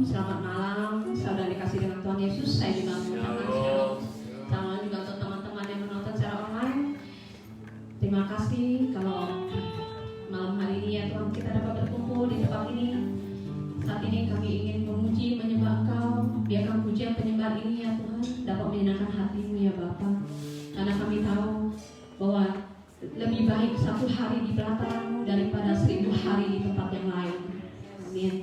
selamat malam, saudara dikasih dengan Tuhan Yesus. Saya juga mengucapkan selamat juga untuk teman-teman yang menonton secara online. Terima kasih kalau malam hari ini ya Tuhan kita dapat berkumpul di tempat ini. Saat ini kami ingin memuji, menyembah Engkau. Biarkan pujian penyembahan ini ya Tuhan dapat menyenangkan hati-Mu ya Bapa. Karena kami tahu bahwa lebih baik satu hari di pelataran-Mu daripada 1000 hari di tempat yang lain. Amin.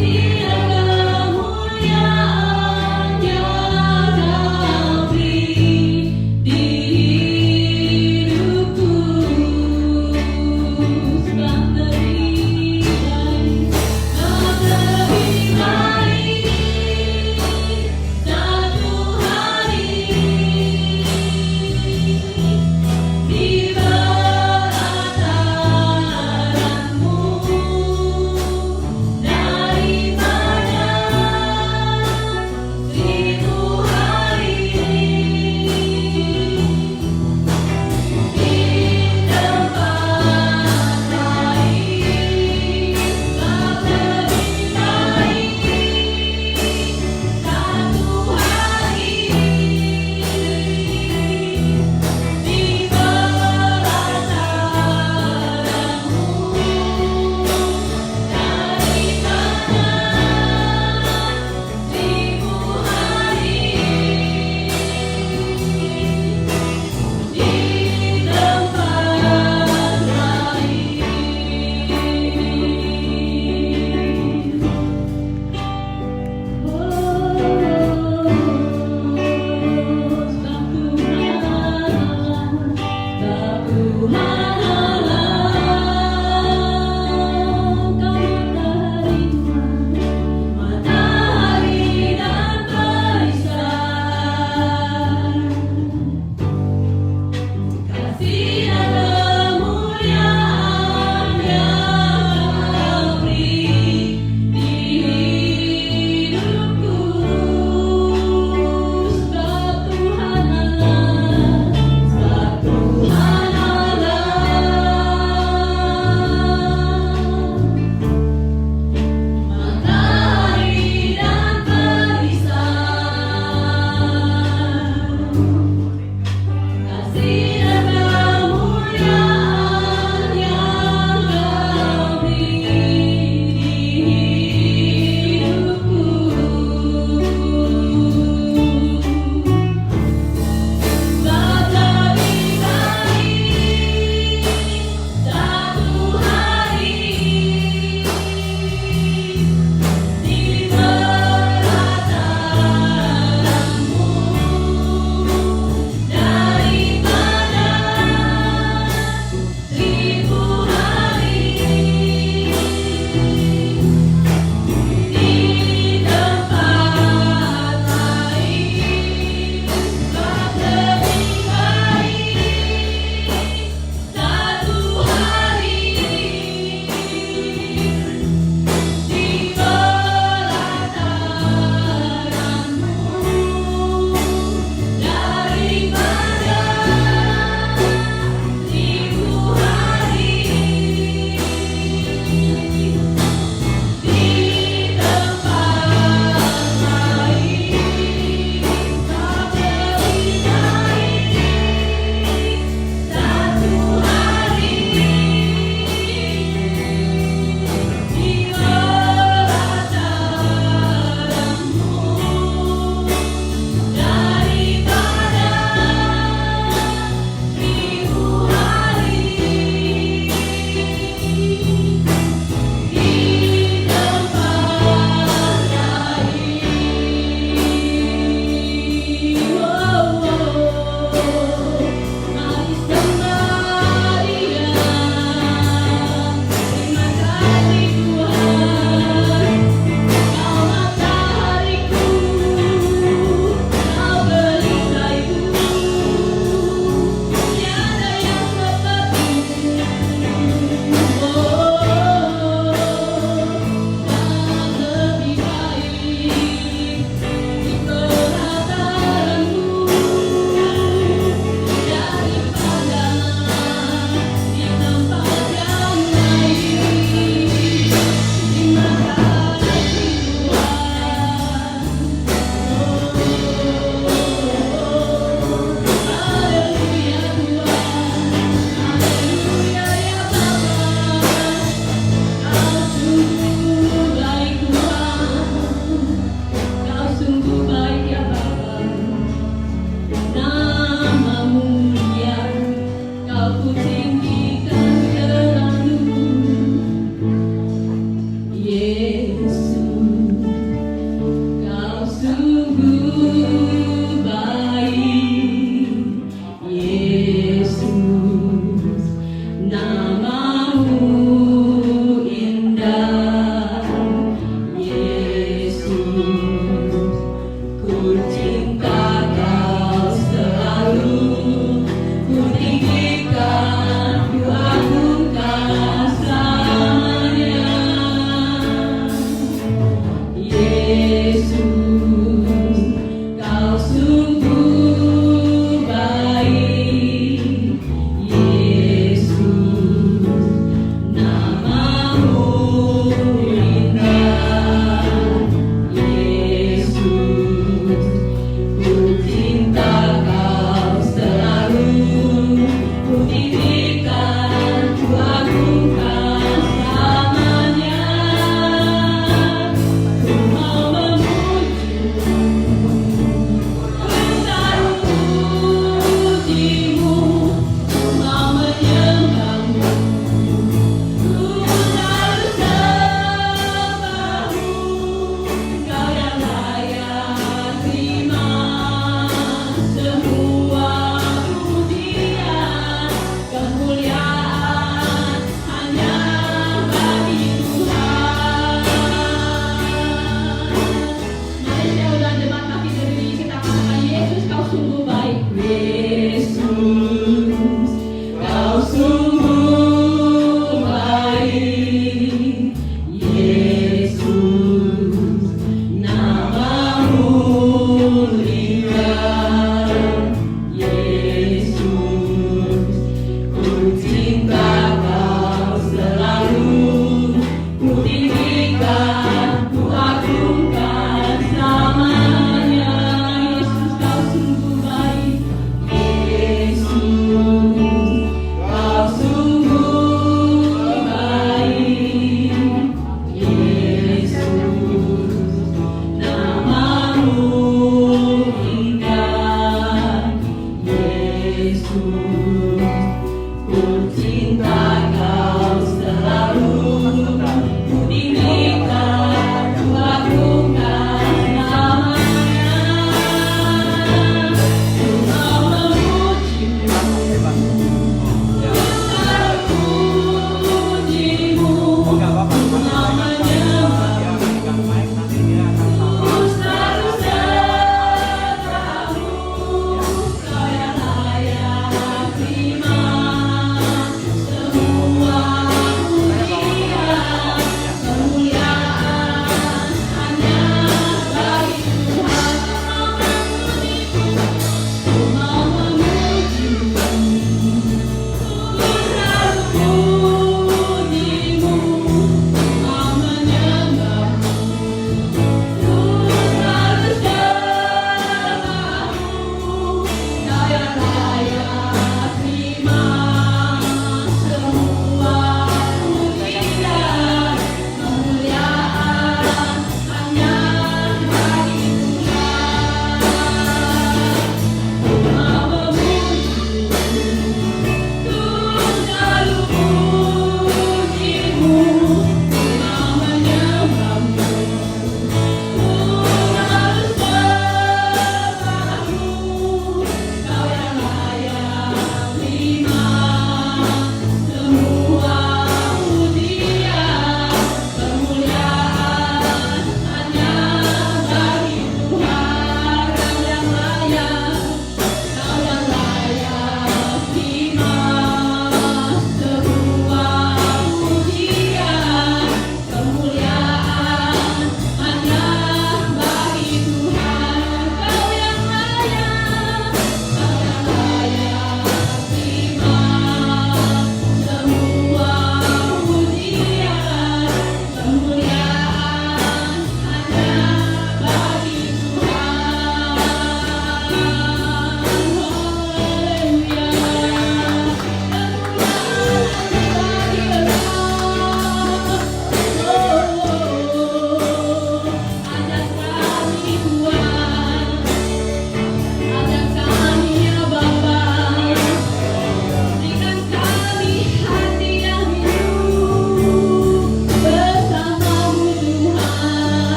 Yeah.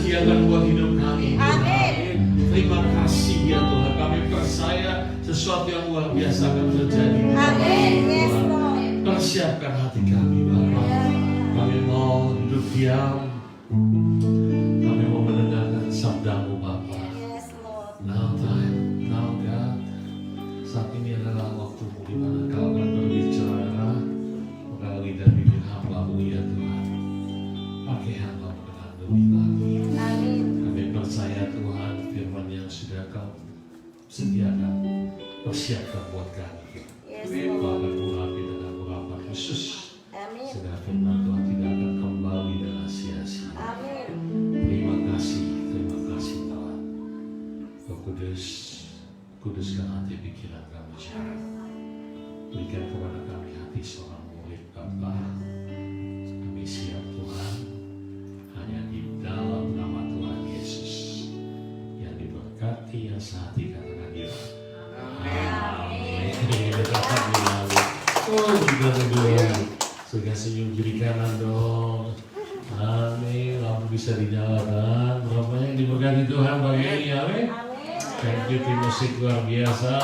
sediakan buat hidup kami. Amin. Terima kasih ya Tuhan. Kami percaya sesuatu yang luar biasa akan terjadi. Amin. Yes, Tuhan. Lord. Persiapkan hati kami, Bapak. Kami mau duduk diam. Kami mau mendengarkan sabdamu, Bapak. Yes, Lord. Now time, now God. Saat ini adalah waktumu di mana Kau akan berbicara melalui dari bibir hamba-Mu ya Tuhan. Pakai hamba-Mu dengan lebih lagi. Amin. Kami percaya Tuhan firman yang sudah Kau sediakan, persiapkan buat kami. Yes, Kau Lord. akan urapi dengan urapan khusus. Amin. Sehingga firman Tuhan tidak akan kembali dengan sia-sia. Amin. Terima kasih Tuhan. Roh Kudus, kuduskan hati pikiran kami sekarang. Berikan kepada kami hati seorang murid Bapa. Kami siap Tuhan, hanya di dalam nama Tuhan Yesus yang diberkati, yang sehati katakan ya. Amin. Oh, kita berdoa. Sudah senyum kiri kanan dong. Amin. Lampu bisa dinyalakan. Berapa yang diberkati Tuhan pagi ini? Amin. Thank you tim musik luar biasa.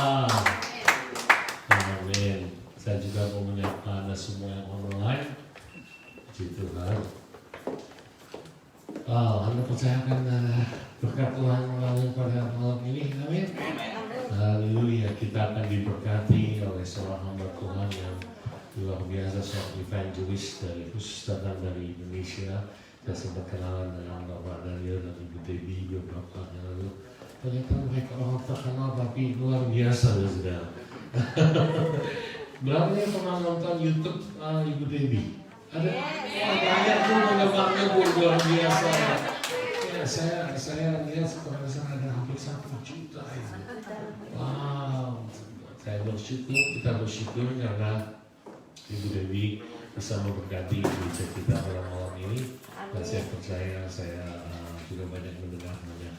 Amin. Saya juga mau menyapa Anda semua yang online. Puji Tuhan. Anda percayakan berkat Tuhan melalui pada malam ini. Amin. Haleluya. Kita akan diberkati oleh seorang hamba Tuhan yang luar biasa, seorang evangelis dari khusus datang dari Indonesia. Saya sempat kenalan dengan Bapak Daniel dan Ibu Debbie beberapa hari lalu. Ternyata mereka orang terkenal tapi luar biasa ya saudara. Berapa yang pernah nonton YouTube Ibu Debbie? Ada? Banyak tuh penggemarnya luar biasa. Ya, saya lihat sekarang sana ada hampir 1 juta itu. Wow, saya bersyukur, kita bersyukur karena Ibu Debbie bisa memberkati gereja kita pada malam ini. Dan saya percaya saya juga banyak mendengar banyak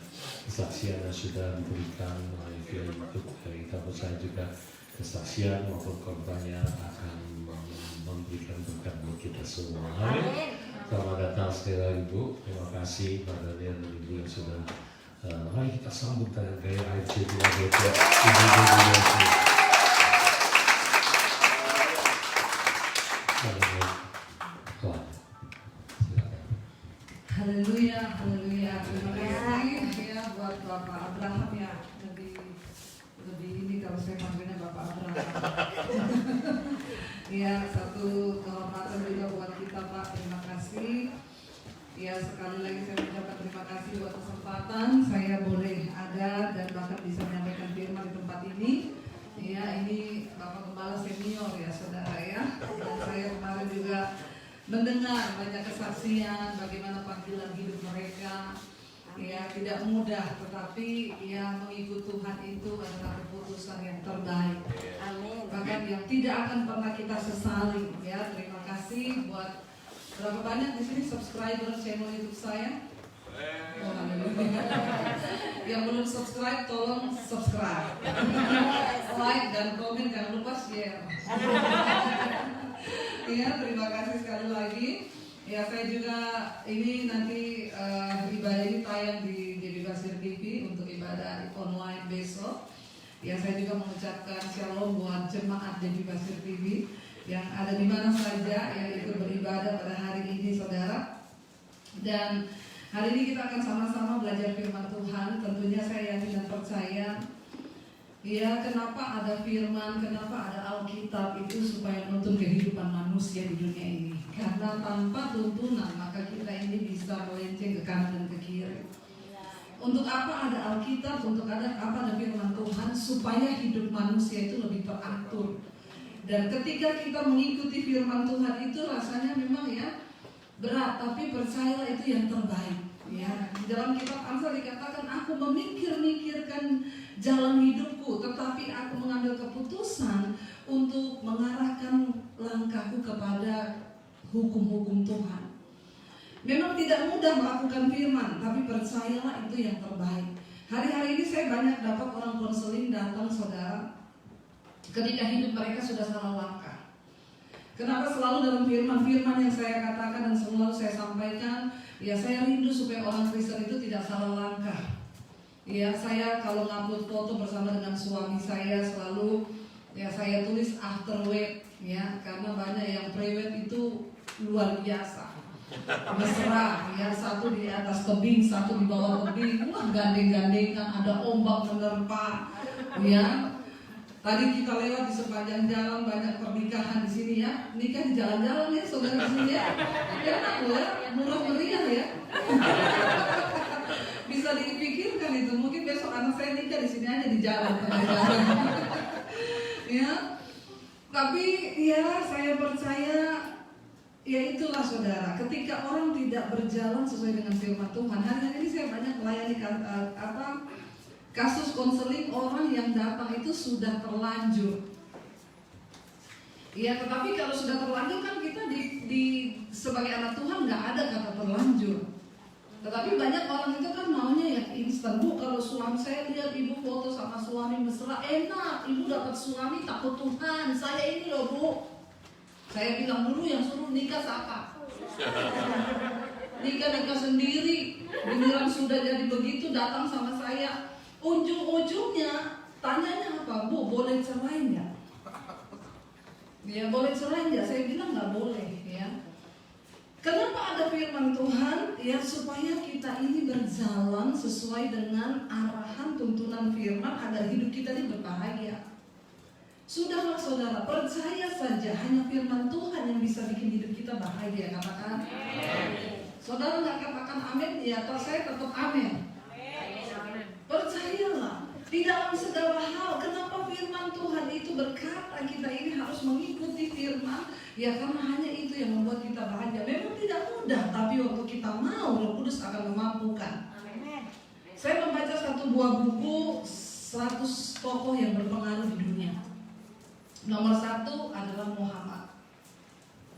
kesaksian yang sudah diberikan oleh via YouTube. Kita percaya juga kesaksian maupun korbannya akan memberikan berkat buat kita semua. Amin. Selamat datang sekali lagi Bu. Terima kasih Pak Daniel dan Ibu yang sudah. Mari kita sambut dengan gaya AFC 2 Ibu. Haleluya, haleluya. Terima kasih ya buat Bapak Abraham ya. Lebih ini kalau saya panggilnya Bapak Abraham. Ya, satu kehormatan juga buat kita Pak. Terima kasih. Ya, sekali lagi saya mengucapkan terima kasih buat kesempatan saya boleh ada dan bahkan bisa menyampaikan firman di tempat ini. Ya, ini Bapak Gembala senior ya saudara ya. Dan saya kemarin juga mendengar banyak kesaksian bagaimana panggilan hidup mereka. Ya, tidak mudah, tetapi yang mengikut Tuhan itu adalah keputusan yang terbaik. Amin. Bahkan yang tidak akan pernah kita sesali. Ya, terima kasih buat berapa banyak di sini subscriber channel YouTube saya. Oh, haleluya. Yang belum subscribe tolong subscribe. Like dan komen, jangan lupa share. Ya, terima kasih sekali lagi. Ya, saya juga ini nanti ibadah ini tayang di Debbie Basir TV untuk ibadah online besok. Ya, saya juga mengucapkan shalom buat jemaat Debbie Basir TV yang ada di mana saja yang ikut beribadah pada hari ini, saudara. Dan hari ini kita akan sama-sama belajar firman Tuhan. Tentunya saya yakin dan percaya. Ya, kenapa ada firman, kenapa ada Alkitab itu supaya menuntun kehidupan manusia di dunia ini. Karena tanpa tuntunan maka kita ini bisa melenceng ke kanan dan ke kiri. Untuk apa ada Alkitab, untuk apa ada firman Tuhan, supaya hidup manusia itu lebih teratur. Dan ketika kita mengikuti firman Tuhan itu rasanya memang ya berat, tapi percayalah itu yang terbaik. Ya, di dalam kitab Amsal dikatakan, aku memikir-mikirkan jalan hidupku, tetapi aku mengambil keputusan untuk mengarahkan langkahku kepada hukum-hukum Tuhan. Memang tidak mudah melakukan firman, tapi percayalah itu yang terbaik. Hari-hari ini saya banyak dapat orang konseling datang, saudara, ketika hidup mereka sudah salah langkah. Kenapa selalu dalam firman-firman yang saya katakan dan selalu saya sampaikan, Ya, saya rindu supaya orang Kristen itu tidak salah langkah. Ya, saya kalau ngupload foto bersama dengan suami saya selalu ya saya tulis after wed ya, karena banyak yang pre-wed itu luar biasa. Mesra ya, satu di atas tebing, satu di bawah tebing, wah gandeng-gandengan, ada ombak menerpa ya. Tadi kita lewat di sepanjang jalan banyak pernikahan di sini ya. Nikah di jalan-jalan ya saudara di sini ya. Enak loh ya, murah meriah ya. Bisa dipikirkan itu. Mungkin besok anak saya nikah di sini aja di jalan tengah jalan. Ya. Tapi ya saya percaya ya itulah saudara. Ketika orang tidak berjalan sesuai dengan firman Tuhan. Hari ini saya banyak melayani kasus konseling orang yang datang itu sudah terlanjur. Ya, tetapi kalau sudah terlanjur kan kita di sebagai anak Tuhan nggak ada kata terlanjur. Tetapi banyak orang itu kan maunya yang instan. Bu, kalau suami saya lihat ibu foto sama suami mesra, enak. Ibu dapat suami takut Tuhan. Saya ini loh bu. Saya bilang dulu yang suruh nikah siapa? Nikah sendiri. Beneran sudah jadi begitu datang sama saya. Ujung-ujungnya tanyanya apa? Bu, boleh cerai nggak? Ya, boleh cerai nggak? Saya bilang nggak boleh ya. Kenapa ada firman Tuhan? Ya, supaya kita ini berjalan sesuai dengan arahan tuntunan firman agar hidup kita ini berbahagia. Sudahlah saudara, percaya saja hanya firman Tuhan yang bisa bikin hidup kita bahagia. Katakan saudara nggak katakan amin, ya atau saya tetap amin. Percayalah, di dalam segala hal, kenapa firman Tuhan itu berkata kita ini harus mengikuti firman? Ya karena hanya itu yang membuat kita bahagia. Memang tidak mudah, tapi waktu kita mau, Roh Kudus akan memampukan. Saya membaca satu buah buku 100 tokoh yang berpengaruh di dunia. Nomor 1 adalah Muhammad.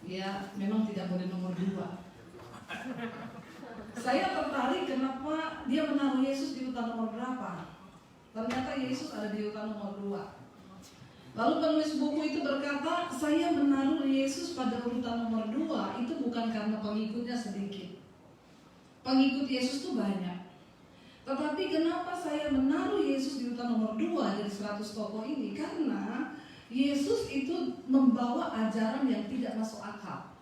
Ya, memang tidak boleh nomor 2. Saya tertarik kenapa dia menaruh Yesus di urutan nomor berapa. Ternyata Yesus ada di urutan nomor 2. Lalu penulis buku itu berkata, saya menaruh Yesus pada urutan nomor 2 itu bukan karena pengikutnya sedikit. Pengikut Yesus itu banyak. Tetapi kenapa saya menaruh Yesus di urutan nomor 2 dari 100 tokoh ini? Karena Yesus itu membawa ajaran yang tidak masuk akal.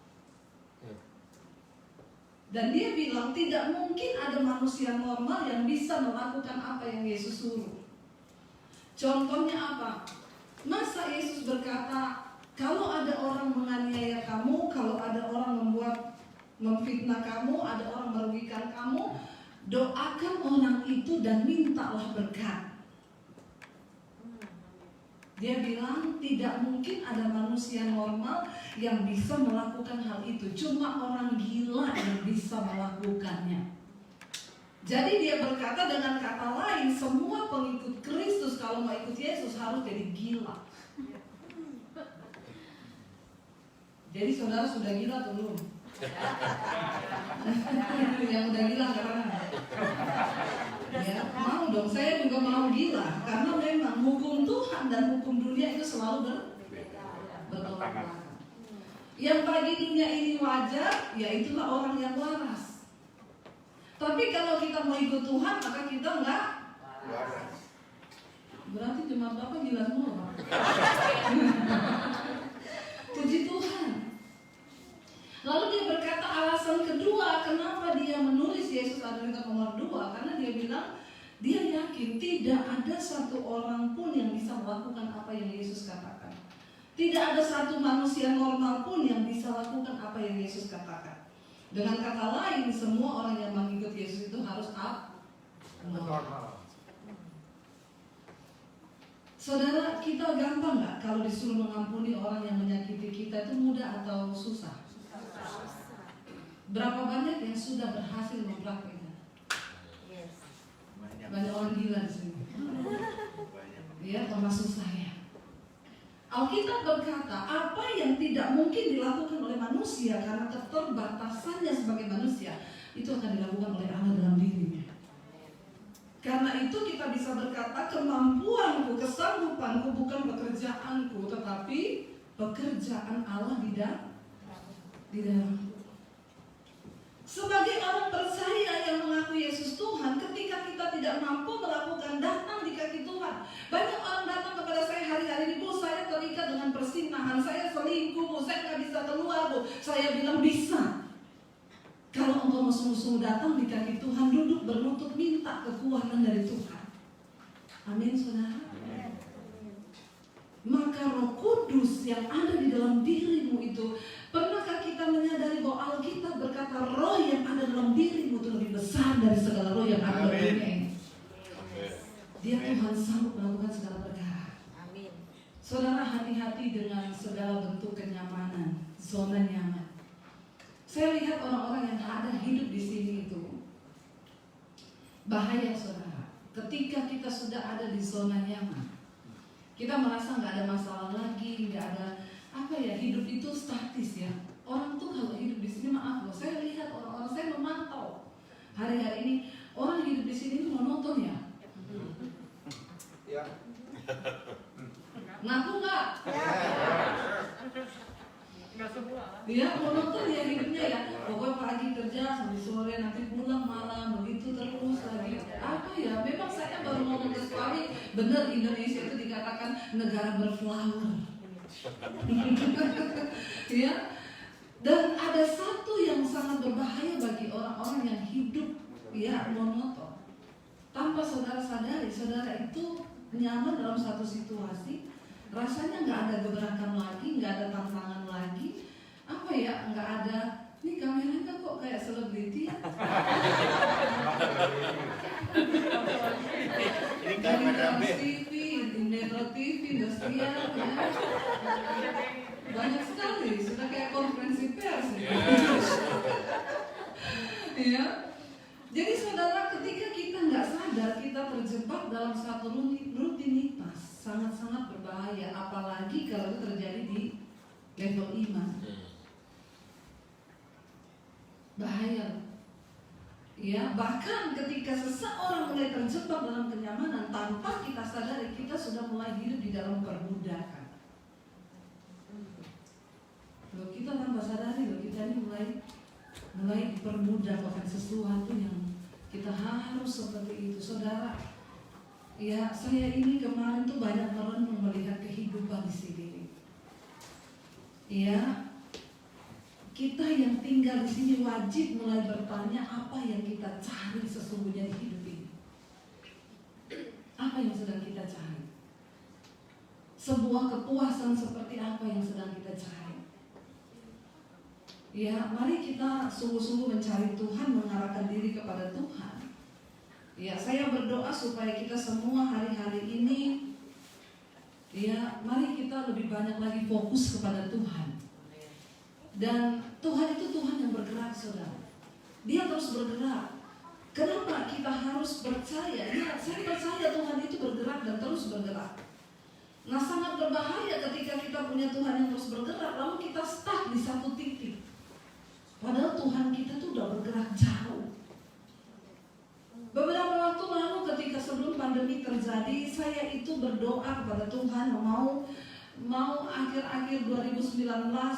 Dan dia bilang tidak mungkin ada manusia normal yang bisa melakukan apa yang Yesus suruh. Contohnya apa? Masa Yesus berkata, kalau ada orang menganiaya kamu, kalau ada orang memfitnah kamu, ada orang merugikan kamu, doakan orang itu dan mintalah berkat. Dia bilang tidak mungkin ada manusia normal yang bisa melakukan hal itu. Cuma orang gila yang bisa melakukannya. Jadi dia berkata dengan kata lain, semua pengikut Kristus kalau mau ikut Yesus harus jadi gila. Jadi saudara sudah gila atau belum? Yang udah gila karena ya, mau dong, saya juga mau gila. Karena memang hukum Tuhan dan hukum dunia itu selalu bertolak belakang. Yang bagi dunia ini wajar, ya itulah orang yang waras. Tapi kalau kita mau ikut Tuhan, maka kita enggak waras. Berarti jemaat Bapak gila semua, Pak. Puji Tuhan. Lalu dia berkata alasan kedua kenapa dia menulis Yesus ada di nomor 2, karena dia bilang dia yakin tidak ada satu orang pun yang bisa melakukan apa yang Yesus katakan. Tidak ada satu manusia normal pun yang bisa lakukan apa yang Yesus katakan. Dengan kata lain, semua orang yang mengikut Yesus itu harus abnormal. Saudara, kita gampang nggak kalau disuruh mengampuni orang yang menyakiti kita itu mudah atau susah? Berapa banyak yang sudah berhasil mempraktikkan? Banyak orang gila di sini. Ya, termasuk saya. Alkitab berkata, apa yang tidak mungkin dilakukan oleh manusia karena keterbatasannya sebagai manusia, itu akan dilakukan oleh Allah dalam dirinya. Karena itu kita bisa berkata, kemampuanku, kesanggupanku bukan pekerjaanku, tetapi pekerjaan Allah di dalamku. Sebagai orang Tuhan. Banyak orang datang kepada saya hari-hari ini, Bu, saya terikat dengan persinahan, saya selingkuh, Bu, saya nggak bisa keluar, Bu. Saya bilang bisa. Kalau engkau mau sungguh-sungguh datang di kaki Tuhan, duduk berlutut minta kekuatan dari Tuhan. Amin, saudara. Maka Roh Kudus yang ada di dalam dirimu itu, pernahkah kita menyadari bahwa Alkitab berkata roh yang ada dalam dirimu itu lebih besar dari segala roh yang ada dalam dunia ini. Dia Tuhan sanggup melakukan segala perkara. Amin. Saudara, hati-hati dengan segala bentuk kenyamanan, zona nyaman. Saya lihat orang-orang yang ada hidup di sini itu bahaya, saudara. Ketika kita sudah ada di zona nyaman, kita merasa nggak ada masalah lagi, nggak ada apa ya, hidup itu statis ya. Orang tuh kalau hidup di sini, maaf loh, saya lihat orang-orang, saya memantau hari-hari ini orang hidup di sini monoton ya. Ya. Ngaku nggak? Ya monoton ya hidupnya ya. Pokoknya pagi kerja sampai sore, nanti pulang malam, begitu terus lagi. Apa ya? Memang saya baru ngomong ke suami, benar Indonesia itu dikatakan negara berflower. Ya. Dan ada satu yang sangat berbahaya bagi orang-orang yang hidup ya monoton. Tanpa saudara sadari, saudara itu nyaman dalam satu situasi, rasanya nggak ada gebrakan lagi, nggak ada tantangan lagi, apa ya, nggak ada. Ini kameranya kok kayak selebriti ya? Dari Trans TV, di Metro TV, Indosiar, ya. Banyak sekali, sudah kayak konferensi pers ya. Ya. Jadi saudara, ketika kita nggak sadar, kita terjebak dalam satu rutinitas sangat-sangat berbahaya, apalagi kalau itu terjadi di level iman. Bahaya. Ya, bahkan ketika seseorang mulai terjebak dalam kenyamanan, tanpa kita sadari, kita sudah mulai hidup di dalam perbudakan. Loh, kita tanpa sadari, loh, kita ini mulai diperbudak akan sesuatu yang kita harus seperti itu, saudara. Ya, saya ini kemarin tuh banyak merenung melihat kehidupan di sini. Ya, kita yang tinggal di sini wajib mulai bertanya apa yang kita cari sesungguhnya di hidup ini. Apa yang sedang kita cari? Sebuah kepuasan seperti apa yang sedang kita cari? Ya, mari kita sungguh-sungguh mencari Tuhan, mengarahkan diri kepada Tuhan. Ya, saya berdoa supaya kita semua hari-hari ini, ya, mari kita lebih banyak lagi fokus kepada Tuhan. Dan Tuhan itu Tuhan yang bergerak, saudara. Dia terus bergerak. Kenapa kita harus percaya? Ya, saya percaya Tuhan itu bergerak dan terus bergerak. Nah, sangat berbahaya ketika kita punya Tuhan yang terus bergerak, lalu kita stuck di satu titik. Padahal Tuhan kita tuh udah bergerak jauh. Beberapa waktu lalu ketika sebelum pandemi terjadi, saya itu berdoa kepada Tuhan, mau akhir-akhir 2019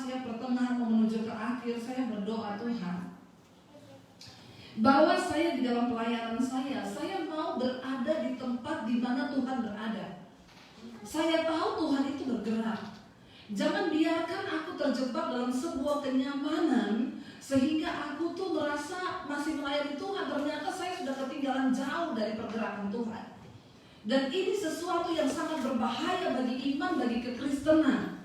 ya, pertengahan mau menuju ke akhir, saya berdoa Tuhan, bahwa saya di dalam pelayanan saya mau berada di tempat di mana Tuhan berada. Saya tahu Tuhan itu bergerak. Jangan biarkan aku terjebak dalam sebuah kenyamanan sehingga aku tuh merasa masih melayani Tuhan, ternyata saya sudah ketinggalan jauh dari pergerakan Tuhan. Dan ini sesuatu yang sangat berbahaya bagi iman, bagi kekristenan.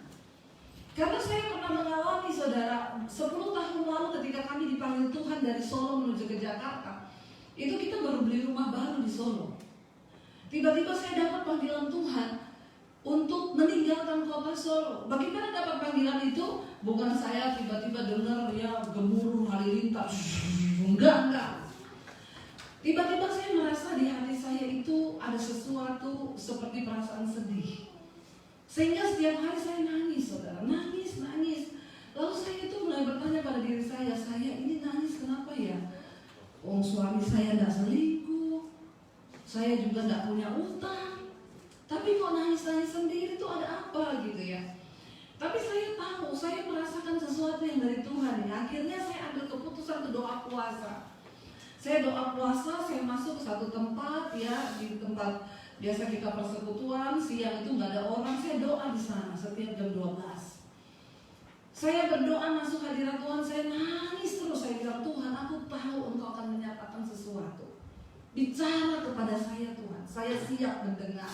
Karena saya pernah mengalami, saudara, 10 tahun lalu ketika kami dipanggil Tuhan dari Solo menuju ke Jakarta, itu kita baru beli rumah baru di Solo. Tiba-tiba saya dapat panggilan Tuhan untuk meninggalkan kota Solo. Bagaimana dapat panggilan itu? Bukan saya tiba-tiba dengar ya gemuruh halilintar, enggak. Tiba-tiba saya merasa di hati saya itu ada sesuatu seperti perasaan sedih. Sehingga setiap hari saya nangis, saudara, nangis. Lalu saya itu mulai bertanya pada diri saya ini nangis kenapa ya? Oh, suami saya tidak selingkuh, saya juga tidak punya utang, tapi kok nangis-nangis sendiri itu ada apa gitu ya? Tapi saya tahu, saya merasakan sesuatu yang dari Tuhan ya. Akhirnya saya ambil keputusan untuk doa puasa. Saya doa puasa, saya masuk ke satu tempat ya, di tempat Biasa kita persekutuan, siang itu nggak ada orang, saya doa di sana setiap jam 12. Saya berdoa masuk hadirat Tuhan, saya nangis terus, saya bilang, Tuhan aku tahu Engkau akan menyatakan sesuatu. Bicara kepada saya Tuhan, saya siap mendengar.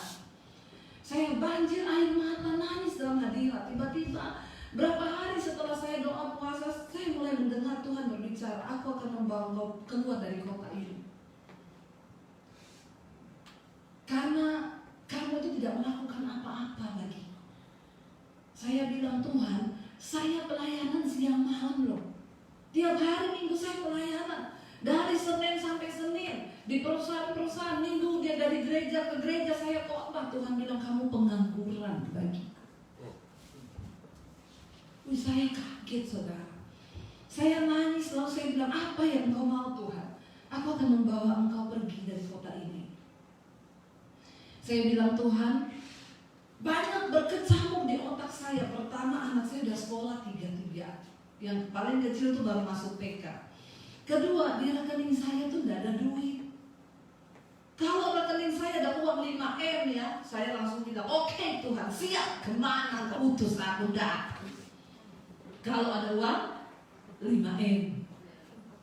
Saya banjir air mata, nangis dalam hadirat. Tiba-tiba berapa hari setelah saya doa puasa, saya mulai mendengar Tuhan berbicara, aku akan membawa Engkau keluar dari kota ini. Karena kamu itu tidak melakukan apa-apa lagi. Saya bilang, Tuhan, saya pelayanan siang malam loh. Tiap hari Minggu saya pelayanan. Dari Senin sampai Senin. Di perusahaan-perusahaan Minggu dia dari gereja ke gereja saya khotbah. Tuhan bilang, kamu pengangguran bagiku. Wih, saya kaget saudara. Saya nangis lalu saya bilang, apa yang Engkau mau Tuhan? Aku akan membawa Engkau pergi dari kota ini. Saya bilang, Tuhan, banyak berkecamuk di otak saya. Pertama, anak saya sudah sekolah 3. Yang paling kecil itu baru masuk TK. Kedua, di rekening saya tuh tidak ada duit. Kalau rekening saya ada uang 5M ya, saya langsung bilang, oke Tuhan, siap, kemana Engkau utus aku datang. Kalau ada uang 5M.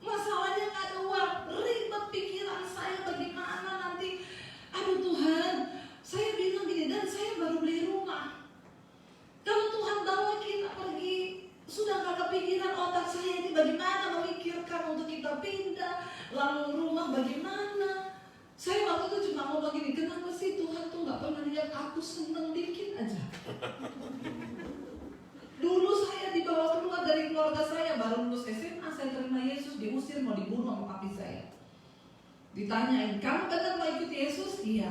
Masalahnya nggak ada uang, ribet pikiran saya bagaimana nanti. Aduh Tuhan, saya bilang gini, dan saya baru beli rumah. Kalau Tuhan bawa kita pergi, sudah gak kepikiran otak saya ini bagaimana memikirkan untuk kita pindah, lalu rumah bagaimana. Saya waktu itu cuma ngomong gini, kenapa sih Tuhan tuh gak pernah lihat aku seneng dikit aja. Dulu saya dibawa keluar dari keluarga saya, baru lulus SMA, saya terima Yesus, diusir, mau dibunuh sama papi saya. Ditanyain, kamu benar mau ikut Yesus? Iya.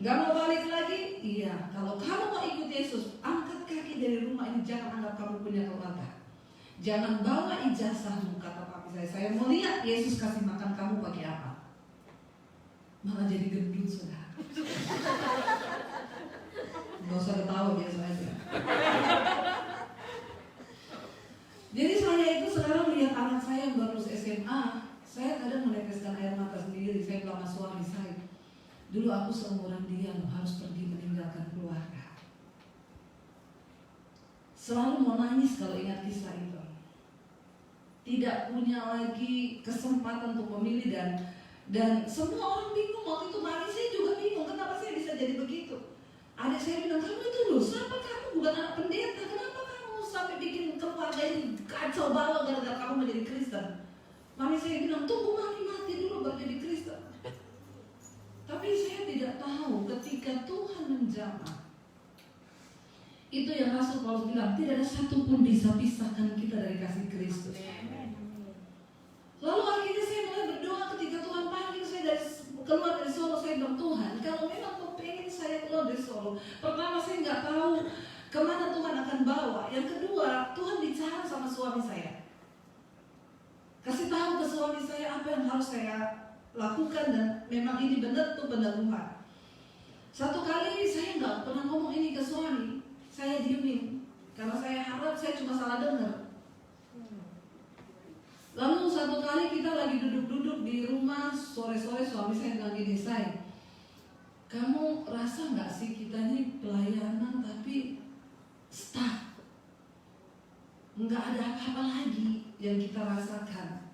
Gak mau balik lagi? Iya. Kalau kamu mau ikut Yesus, angkat kaki dari rumah ini, jangan anggap kamu punya keluarga. Jangan bawa ijazahmu, kata papi saya. Saya mau lihat Yesus kasih makan kamu pakai apa. Malah jadi gendut saudara. Gak usah ketawa, biasa aja. Jadi saya itu sekarang lihat anak saya yang baru lulus SMA, saya kadang meneteskan air mata sendiri. Saya bilang sama suami saya, dulu aku seumuran dia harus pergi meninggalkan keluarga. Selalu mau nangis kalau ingat kisah itu. Tidak punya lagi kesempatan untuk memilih dan semua orang bingung. Waktu itu mami saya juga bingung, kenapa saya bisa jadi begitu. Adik saya bilang, kamu itu loh, siapa kamu bukan anak pendeta, kenapa kamu sampai bikin keluarga ini kacau balau gara-gara kamu menjadi Kristen. Mami saya bilang, tunggu mami mati dulu baru jadi Kristen. Tapi saya tidak tahu ketika Tuhan menjamah, itu yang Rasul Paulus bilang, tidak ada satupun bisa pisahkan kita dari kasih Kristus. Lalu akhirnya saya mulai berdoa ketika Tuhan panggil saya keluar dari Solo. Saya bilang, Tuhan, kalau memang kau pengen saya keluar dari Solo, pertama saya nggak tahu kemana Tuhan akan bawa. Yang kedua, Tuhan bicara sama suami saya, kasih tahu ke suami saya apa yang harus saya lakukan, dan memang ini benar tuh benar Tuhan. Satu kali saya nggak pernah ngomong ini ke suami, saya diemin karena saya harap saya cuma salah dengar. Lalu satu kali kita lagi duduk-duduk di rumah sore-sore, suami saya bilang gini, say, kamu rasa nggak sih kita ini pelayanan tapi stuck, nggak ada apa-apa lagi yang kita rasakan.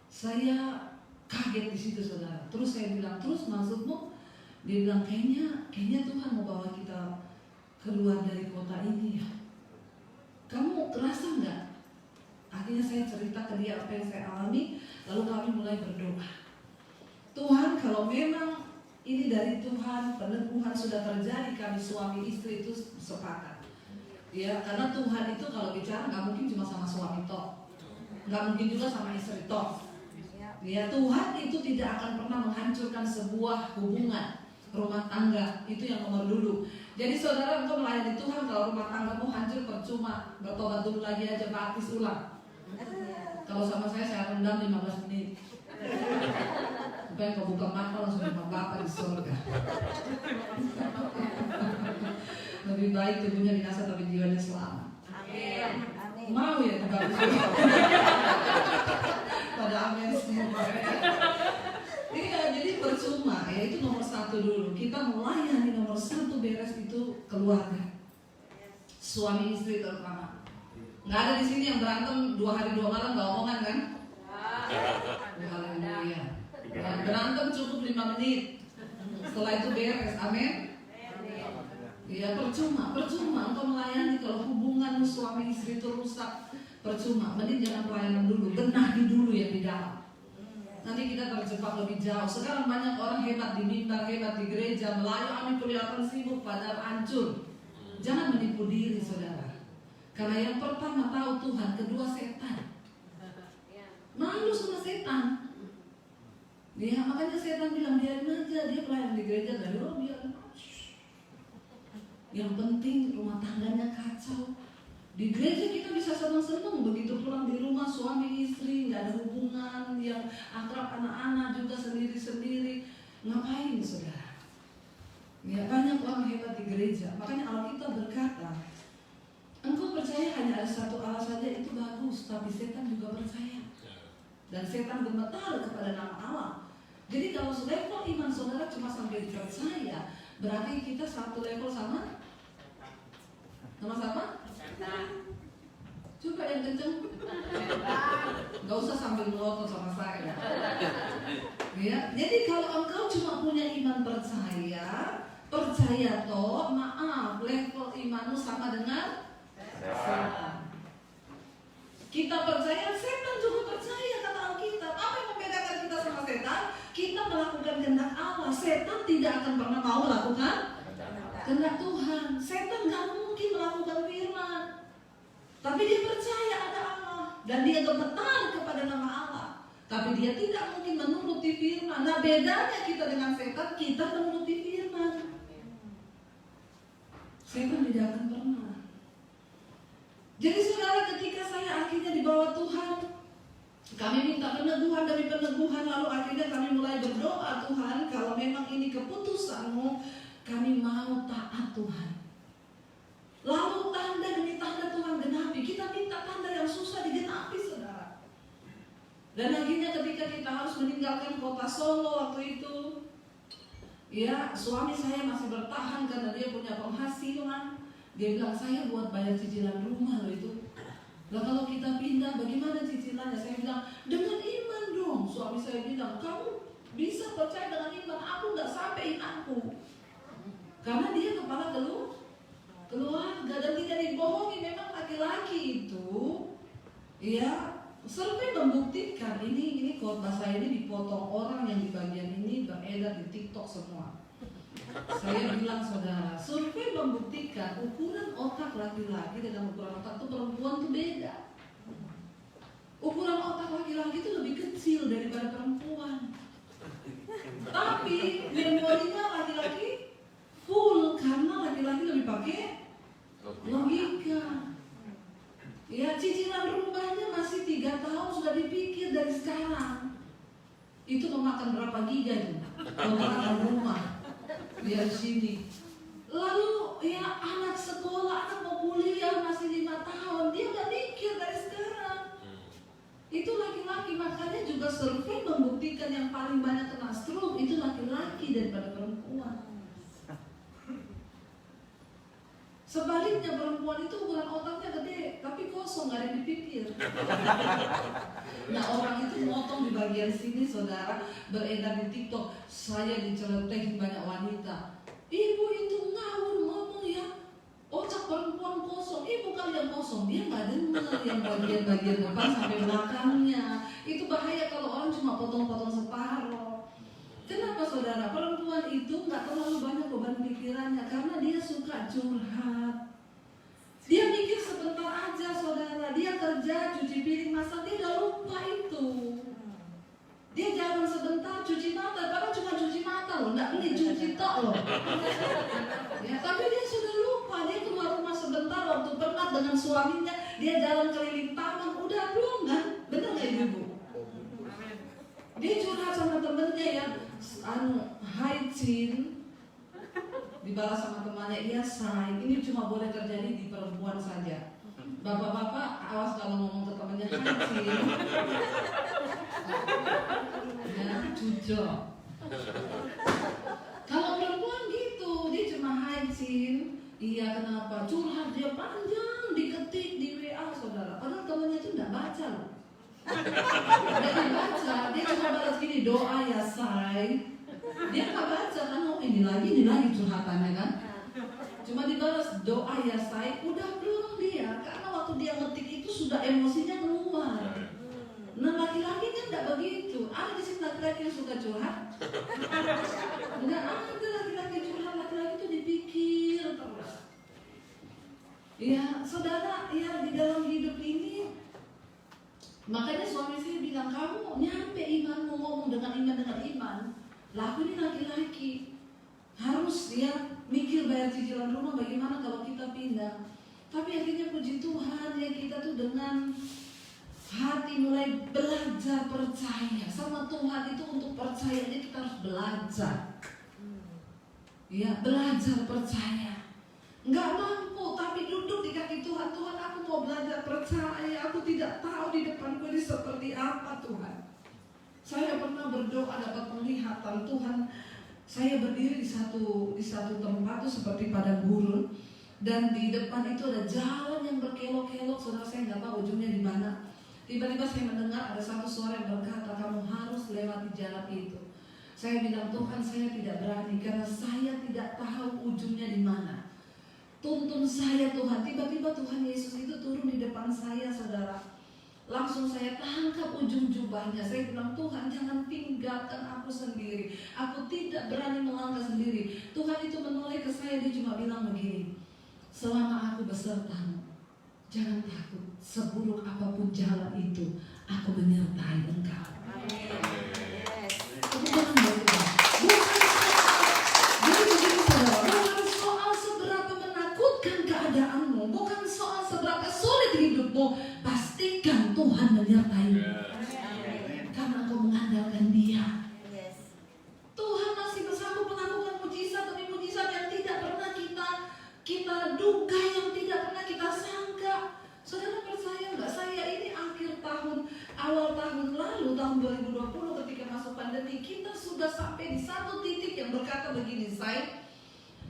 Saya kaget di situ saudara. Terus saya bilang, terus maksudmu? Dia bilang, kayaknya Tuhan mau bawa kita keluar dari kota ini ya. Kamu kerasa nggak? Akhirnya saya cerita ke dia apa yang saya alami. Lalu kami mulai berdoa, Tuhan, kalau memang ini dari Tuhan, peneguhan sudah terjadi, kami suami istri itu sepakat. Ya, karena Tuhan itu kalau bicara nggak mungkin cuma sama suami toh, nggak mungkin juga sama istri toh. Ya, Tuhan itu tidak akan pernah menghancurkan sebuah hubungan rumah tangga, itu yang nomor dulu. Jadi saudara, untuk melayani Tuhan, kalau rumah tangga mau hancur percuma, bertobat dulu lagi aja, baptis ulang. Kalau sama saya rendam 15 menit supaya kau buka mata langsung sama Bapak di surga. Lebih baik tubuhnya binasa tapi jiwanya selamat. Amin. Mau ya dibaptis? Pada amin semua. Iya, jadi percuma ya, itu nomor 1 satu dulu. Kita melayani nomor satu beres itu keluarga. Suami istri terutama. Nggak ada di sini yang berantem 2 hari 2 malam nggak omongan kan? Haleluya. Berantem cukup 5 menit. Setelah itu beres. Amin. Ya percuma engkau melayani kalau hubungan suami istri itu rusak, percuma. Mending jangan pelayanan dulu, benahi dulu yang di dalam. Nanti kita terjebak lebih jauh. Sekarang banyak orang hebat di mimbar, hebat di gereja, melayani kelihatan sibuk padahal hancur. Jangan menipu diri saudara. Karena yang pertama tahu Tuhan, kedua setan. Malu sama setan. Ya makanya setan bilang biarin aja, dia pelayan di gereja dari biarin. Yang penting rumah tangganya kacau. Di gereja kita bisa senang-senang, begitu pulang di rumah suami istri nggak ada hubungan, yang akrab anak-anak juga sendiri-sendiri. Ngapain saudara? Ya banyak orang hebat di gereja. Makanya Alkitab berkata, engkau percaya hanya ada satu Allah saja itu bagus, tapi setan juga percaya. Dan setan gemetar kepada nama Allah. Jadi kalau level iman saudara cuma sampai percaya, berarti kita satu level sama siapa? Coba yang kenceng. Gak usah sambil melotot sama saya. Ya, jadi kalau engkau cuma punya iman percaya toh, maaf, level imanmu sama dengan setan. Kita percaya, setan juga percaya kata Alkitab. Apa yang membedakan kita sama setan? Kita melakukan kehendak Allah. Setan tidak akan pernah mau melakukan kehendak Tuhan. Setan gak mungkin melakukan firman. Tapi dia percaya ada Allah. Dan dia gemetar kepada nama Allah. Tapi dia tidak mungkin menuruti firman. Nah bedanya kita dengan setan, kita menuruti firman. Setan tidak akan pernah. Jadi saudara, ketika saya akhirnya dibawa Tuhan, kami minta peneguhan demi peneguhan, lalu akhirnya kami mulai berdoa, Tuhan kalau memang ini keputusan-Mu, kami mau taat Tuhan. Lalu tanda demi tanda Tuhan genapi. Kita minta tanda yang susah digenapi saudara. Dan akhirnya ketika kita harus meninggalkan kota Solo waktu itu, ya suami saya masih bertahan karena dia punya penghasilan. Dia bilang, saya buat bayar cicilan rumah loh itu. Lah kalau kita pindah bagaimana cicilannya? Saya bilang, dengan iman dong. Suami saya bilang, kamu bisa percaya dengan iman, aku gak sampai imanku. Karena dia kepala keluarga dan tidak dibohongi. Memang laki-laki itu ya survei membuktikan ini khotbah saya ini dipotong orang yang di bagian ini beredar di TikTok semua. Saya bilang saudara, survei membuktikan ukuran otak laki-laki dengan ukuran otak itu perempuan itu beda. Ukuran otak laki-laki itu lebih kecil daripada perempuan. Tapi memorinya laki-laki full karena laki-laki lebih pakai logika. Ya cicilan rumahnya masih 3 tahun sudah dipikir dari sekarang. Itu memakan berapa giga itu? Memakan rumah. Lihat sini. Lalu ya anak sekolah, anak mau kuliah masih 5 tahun, dia udah mikir dari sekarang. Itu laki-laki, makanya juga survei membuktikan yang paling banyak kena stroke itu laki-laki daripada perempuan. Sebaliknya perempuan itu ukuran otaknya gede, tapi kosong, gak ada yang dipikir. Nah orang itu motong di bagian sini saudara, beredar di TikTok, saya diceletehin banyak wanita. Ibu itu ngawur ngomong ya, otak perempuan kosong. Bukan yang kosong, dia gak dengar yang bagian-bagian depan sampai belakangnya. Itu bahaya kalau orang cuma potong-potong separuh. Kenapa saudara? Perempuan itu gak terlalu banyak beban pikirannya karena dia suka curhat. Dia mikir sebentar aja saudara. Dia kerja, cuci piring, masak, dia udah lupa itu. Dia jalan sebentar, cuci mata, padahal cuma cuci mata loh, gak beli cuci tok loh. Ya, tapi dia sudah lupa. Dia keluar rumah sebentar waktu penat dengan suaminya, dia jalan keliling taman, udah belum kan? Bener gak ibu? Dia curhat sama temennya ya, hai Cin, dibalas sama temannya, iya say, ini cuma boleh terjadi di perempuan saja. Bapak-bapak awas kalau ngomong ke temannya, hai Cin, ya cucok. Kalau Iya kenapa? Curhat dia panjang, diketik di WA saudara. Padahal temannya itu enggak baca loh. Dia baca, dia cuma balas gini, doa ya say. Dia nggak baca kan, oh ini lagi curhatannya kan. Cuma dibalas doa ya say, udah belum dia. Karena waktu dia ngetik itu sudah emosinya keluar. Nah laki-laki kan nggak begitu. Ada di sini laki-laki yang suka curhat? Nggak ada laki-laki curhat. Laki-laki itu dipikir terus. Ya saudara, ya di dalam hidup ini, makanya suami saya bilang, kamu nyampe imanmu, ngomong dengan iman. Laku ini laki-laki harus ya mikir bayar cicilan rumah, bagaimana kalau kita pindah. Tapi akhirnya puji Tuhan ya, kita tuh dengan hati mulai belajar percaya sama Tuhan. Itu untuk percayanya kita harus belajar. Ya, belajar percaya. Nggak mampu, tapi duduk di kaki Tuhan. Tuhan, aku mau belajar percaya. Aku tidak tahu di depanku ini seperti apa Tuhan. Saya pernah berdoa dapat penglihatan Tuhan. Saya berdiri di satu tempat tuh seperti padang gurun, dan di depan itu ada jalan yang berkelok-kelok. Saudara, saya nggak tahu ujungnya di mana. Tiba-tiba saya mendengar ada satu suara yang berkata, kamu harus lewati jalan itu. Saya bilang, Tuhan saya tidak berani karena saya tidak tahu ujungnya di mana. Tuntun saya Tuhan. Tiba-tiba Tuhan Yesus itu turun di depan saya saudara. Langsung saya tangkap ujung jubahnya. Saya bilang, Tuhan jangan tinggalkan aku sendiri. Aku tidak berani melangkah sendiri. Tuhan itu menoleh ke saya, dia cuma bilang begini, selama aku besertamu, jangan takut. Seburuk apapun jalan itu, aku menyertai engkau. Tapi jangan berubah. Jadi begini saudara, bukan soal seberapa menakutkan keadaanmu, bukan soal seberapa sulit hidupmu, pastikan Tuhan menyertaimu. Karena engkau mengandalkan Dia. Tuhan masih bersanggup melakukan mujizat demi mujizat yang tidak pernah kita duga, yang tidak pernah kita sangka. Saudara percaya nggak? Saya ini akhir tahun, awal tahun lalu, tahun 2020 ketika masuk pandemi, kita sudah sampai di satu titik yang berkata begini,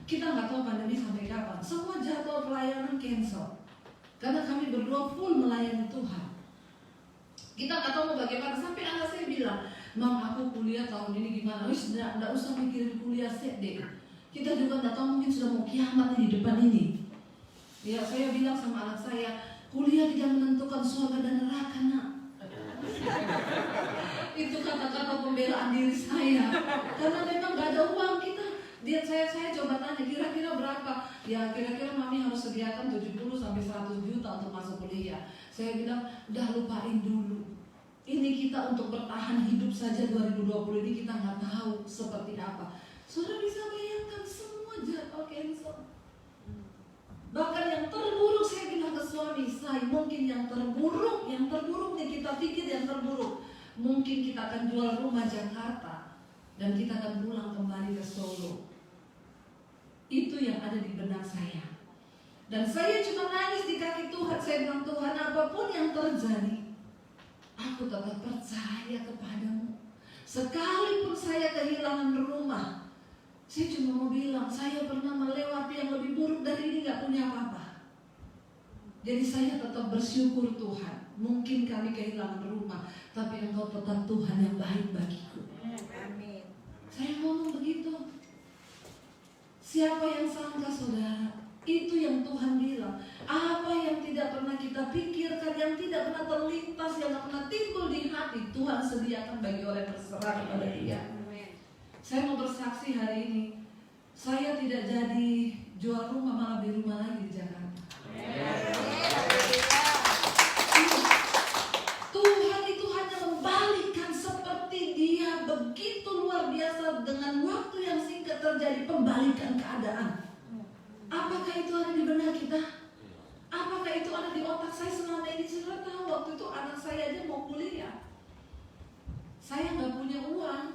kita nggak tahu pandemi sampai kapan. Semua jadwal pelayanan cancel. Karena kami berdua full melayani Tuhan. Kita nggak tahu mau bagaimana. Sampai anak saya bilang, Mam, aku kuliah tahun ini gimana? Wis, nggak usah mikirin kuliah sih deh. Kita juga nggak tahu, mungkin sudah mau kiamat di depan ini. Ya, saya bilang sama anak saya, kuliah tidak menentukan surga dan neraka, nak. Itu kata-kata pembelaan diri saya. Karena memang nggak ada uang kita. Saya coba tanya, kira-kira berapa? Ya kira-kira mami harus sediakan 70 sampai 100 juta untuk masuk kuliah. Saya bilang, udah lupain dulu. Ini kita untuk bertahan hidup saja 2020 ini kita nggak tahu seperti apa. Saudara bisa bayangkan semua jadwal cancel. Bahkan yang terburuk, saya bilang ke suami saya, mungkin yang terburuk nih kita pikir yang terburuk. Mungkin kita akan jual rumah Jakarta dan kita akan pulang kembali ke Solo. Itu yang ada di benak saya. Dan saya cuma nangis di kaki Tuhan. Saya bilang, Tuhan, apapun yang terjadi, aku tetap percaya kepadamu. Sekalipun saya kehilangan rumah, saya cuma mau bilang, saya pernah melewati yang lebih buruk dari ini, gak punya apa-apa. Jadi saya tetap bersyukur Tuhan. Mungkin kami kehilangan rumah, tapi Engkau tetap Tuhan yang baik bagiku. Amin. Saya ngomong begitu. Siapa yang sangka saudara? Itu yang Tuhan bilang. Apa yang tidak pernah kita pikirkan, yang tidak pernah terlintas, yang tidak pernah timbul di hati, Tuhan sediakan bagi orang yang berserah kepada Dia. Saya mau bersaksi hari ini, saya tidak jadi jual rumah, malah beli rumah lagi di Jakarta. Tuhan itu hanya membalikkan seperti Dia begitu luar biasa. Dengan waktu yang singkat terjadi pembalikan keadaan. Apakah itu ada di benak kita? Apakah itu ada di otak saya selama ini? Saya tahu waktu itu anak saya aja mau kuliah. Saya nggak punya uang.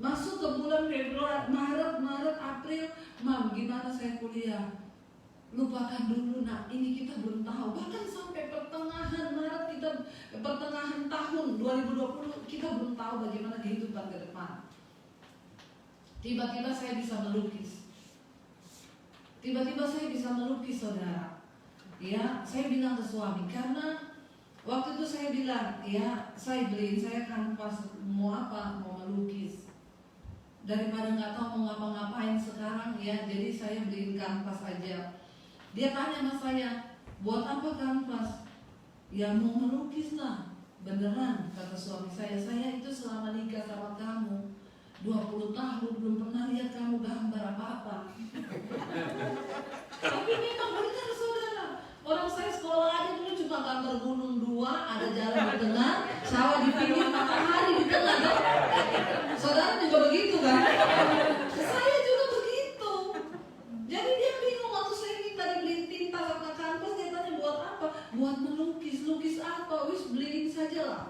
Masuk ke bulan Februari, Maret, April, Mam, gimana saya kuliah? Lupakan dulu, nak. Ini kita belum tahu. Bahkan sampai pertengahan Maret pertengahan tahun 2020 kita belum tahu bagaimana kehidupan ke depan. Tiba-tiba saya bisa melukis. Tiba-tiba saya bisa melukis, saudara. Ya, saya bilang ke suami, karena waktu itu saya bilang, ya saya beliin saya kanvas, mau apa? Mau melukis. Daripada nggak tahu mau ngapa-ngapain sekarang ya, jadi saya beliin kanvas aja. Dia tanya sama saya, buat apa kanvas? Ya mau melukis lah. Beneran, kata suami saya itu selama nikah sama kamu 20 tahun belum pernah lihat kamu gambar apa-apa. Tapi memang benar, saudara. Orang saya sekolah aja dulu cuma gambar gunung 2, ada jalan di tengah, sawah di pinggir, matahari di tengah. Kan? Saudara juga begitu kan? Saya juga begitu. Jadi dia bingung waktu saya minta dibeliin tinta sama kanvas, dia tanya buat apa? Buat melukis. Lukis apa? Wis beliin saja lah.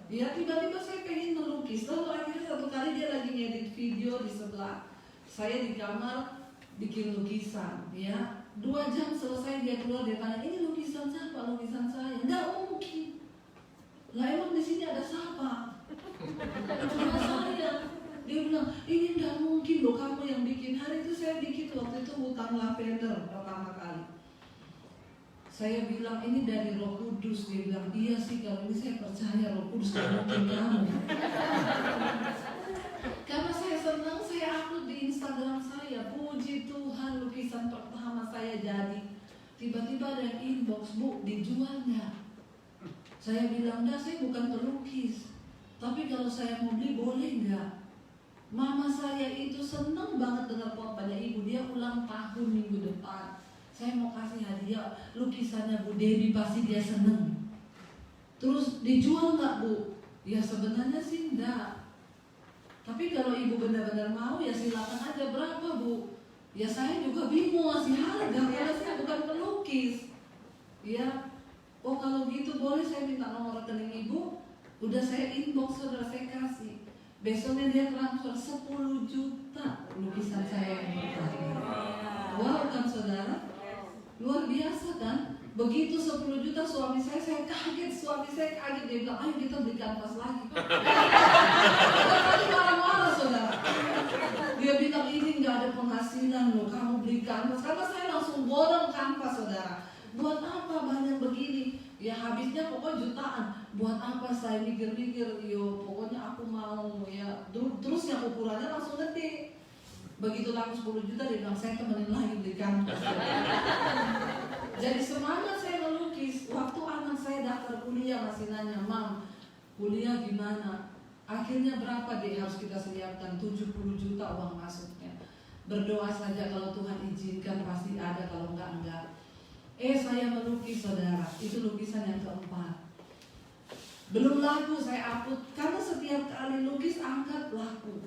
Ya tiba-tiba saya pengen melukis. Lalu akhirnya satu kali dia lagi ngedit video di sebelah saya di kamar bikin lukisan. Ya 2 jam selesai dia keluar, dia tanya, ini lukisan siapa? Lukisan saya. Nggak mungkin. Lah emang di sini ada siapa? Cuma saya. Dia bilang, ini nggak mungkin loh kamu yang bikin. Hari itu saya bikin waktu itu hutan lavender pertama kali. Saya bilang ini dari Roh Kudus. Dia bilang, iya sih kalau ini saya percaya Roh Kudus nggak mungkin kamu. Karena saya senang, saya upload di Instagram saya. Puji Tuhan, lukisan pertama saya jadi. Tiba-tiba ada yang inbox, Bu, dijual nggak? Saya bilang, enggak, saya bukan pelukis. Tapi kalau saya mau beli, boleh nggak? Mama saya itu senang banget dengar khotbahnya ibu. Dia ulang tahun minggu depan. Saya mau kasih hadiah lukisannya Bu Dewi, pasti dia senang. Terus dijual nggak, Bu? Ya sebenarnya sih enggak. Tapi kalau ibu benar-benar mau ya silakan aja. Berapa, Bu? Ya saya juga bingung ngasih harga karena saya bukan pelukis. Ya, oh kalau gitu boleh saya minta nomor rekening ibu. Udah saya inbox, saudara, saya kasih. Besoknya dia transfer 10 juta lukisan saya yang pertama. Wow kan, saudara? Luar biasa kan? Begitu 10 juta suami saya kaget. Suami saya kaget, dia bilang, ayo kita beli kanvas lagi. Tadi marah-marah, saudara. Dia bilang, ini nggak ada penghasilan loh, kamu beli kanvas. Karena saya langsung borong kanvas, saudara. Buat apa banyak begini? Ya habisnya pokoknya jutaan. Buat apa saya mikir-mikir? Yo pokoknya aku mau ya. Terus yang ukurannya langsung gede. Begitu laku 10 juta, dia bilang, saya temenin lagi beli kanvas. Jadi semangat saya melukis. Waktu anak saya daftar kuliah masih nanya, Mam, kuliah gimana? Akhirnya berapa deh harus kita siapkan? 70 juta uang masuknya. Berdoa saja, kalau Tuhan izinkan pasti ada, kalau enggak. Saya melukis, saudara. Itu lukisan yang keempat. Belum laku saya upload, karena setiap kali lukis angkat laku.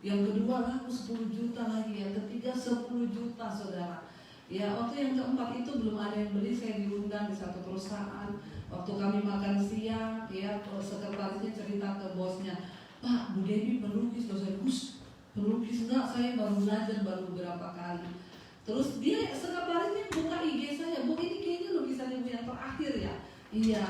Yang kedua laku 10 juta lagi, yang ketiga 10 juta, saudara. Ya waktu yang keempat itu belum ada yang beli, saya diundang di satu perusahaan. Waktu kami makan siang, ya sekretarisnya cerita ke bosnya, Pak, Bu Dewi pelukis. Loh, saya pelukis enggak, saya baru belajar baru beberapa kali. Terus dia sekretarisnya buka IG saya, Bu ini kayaknya lukisan ibu yang terakhir ya. Iya.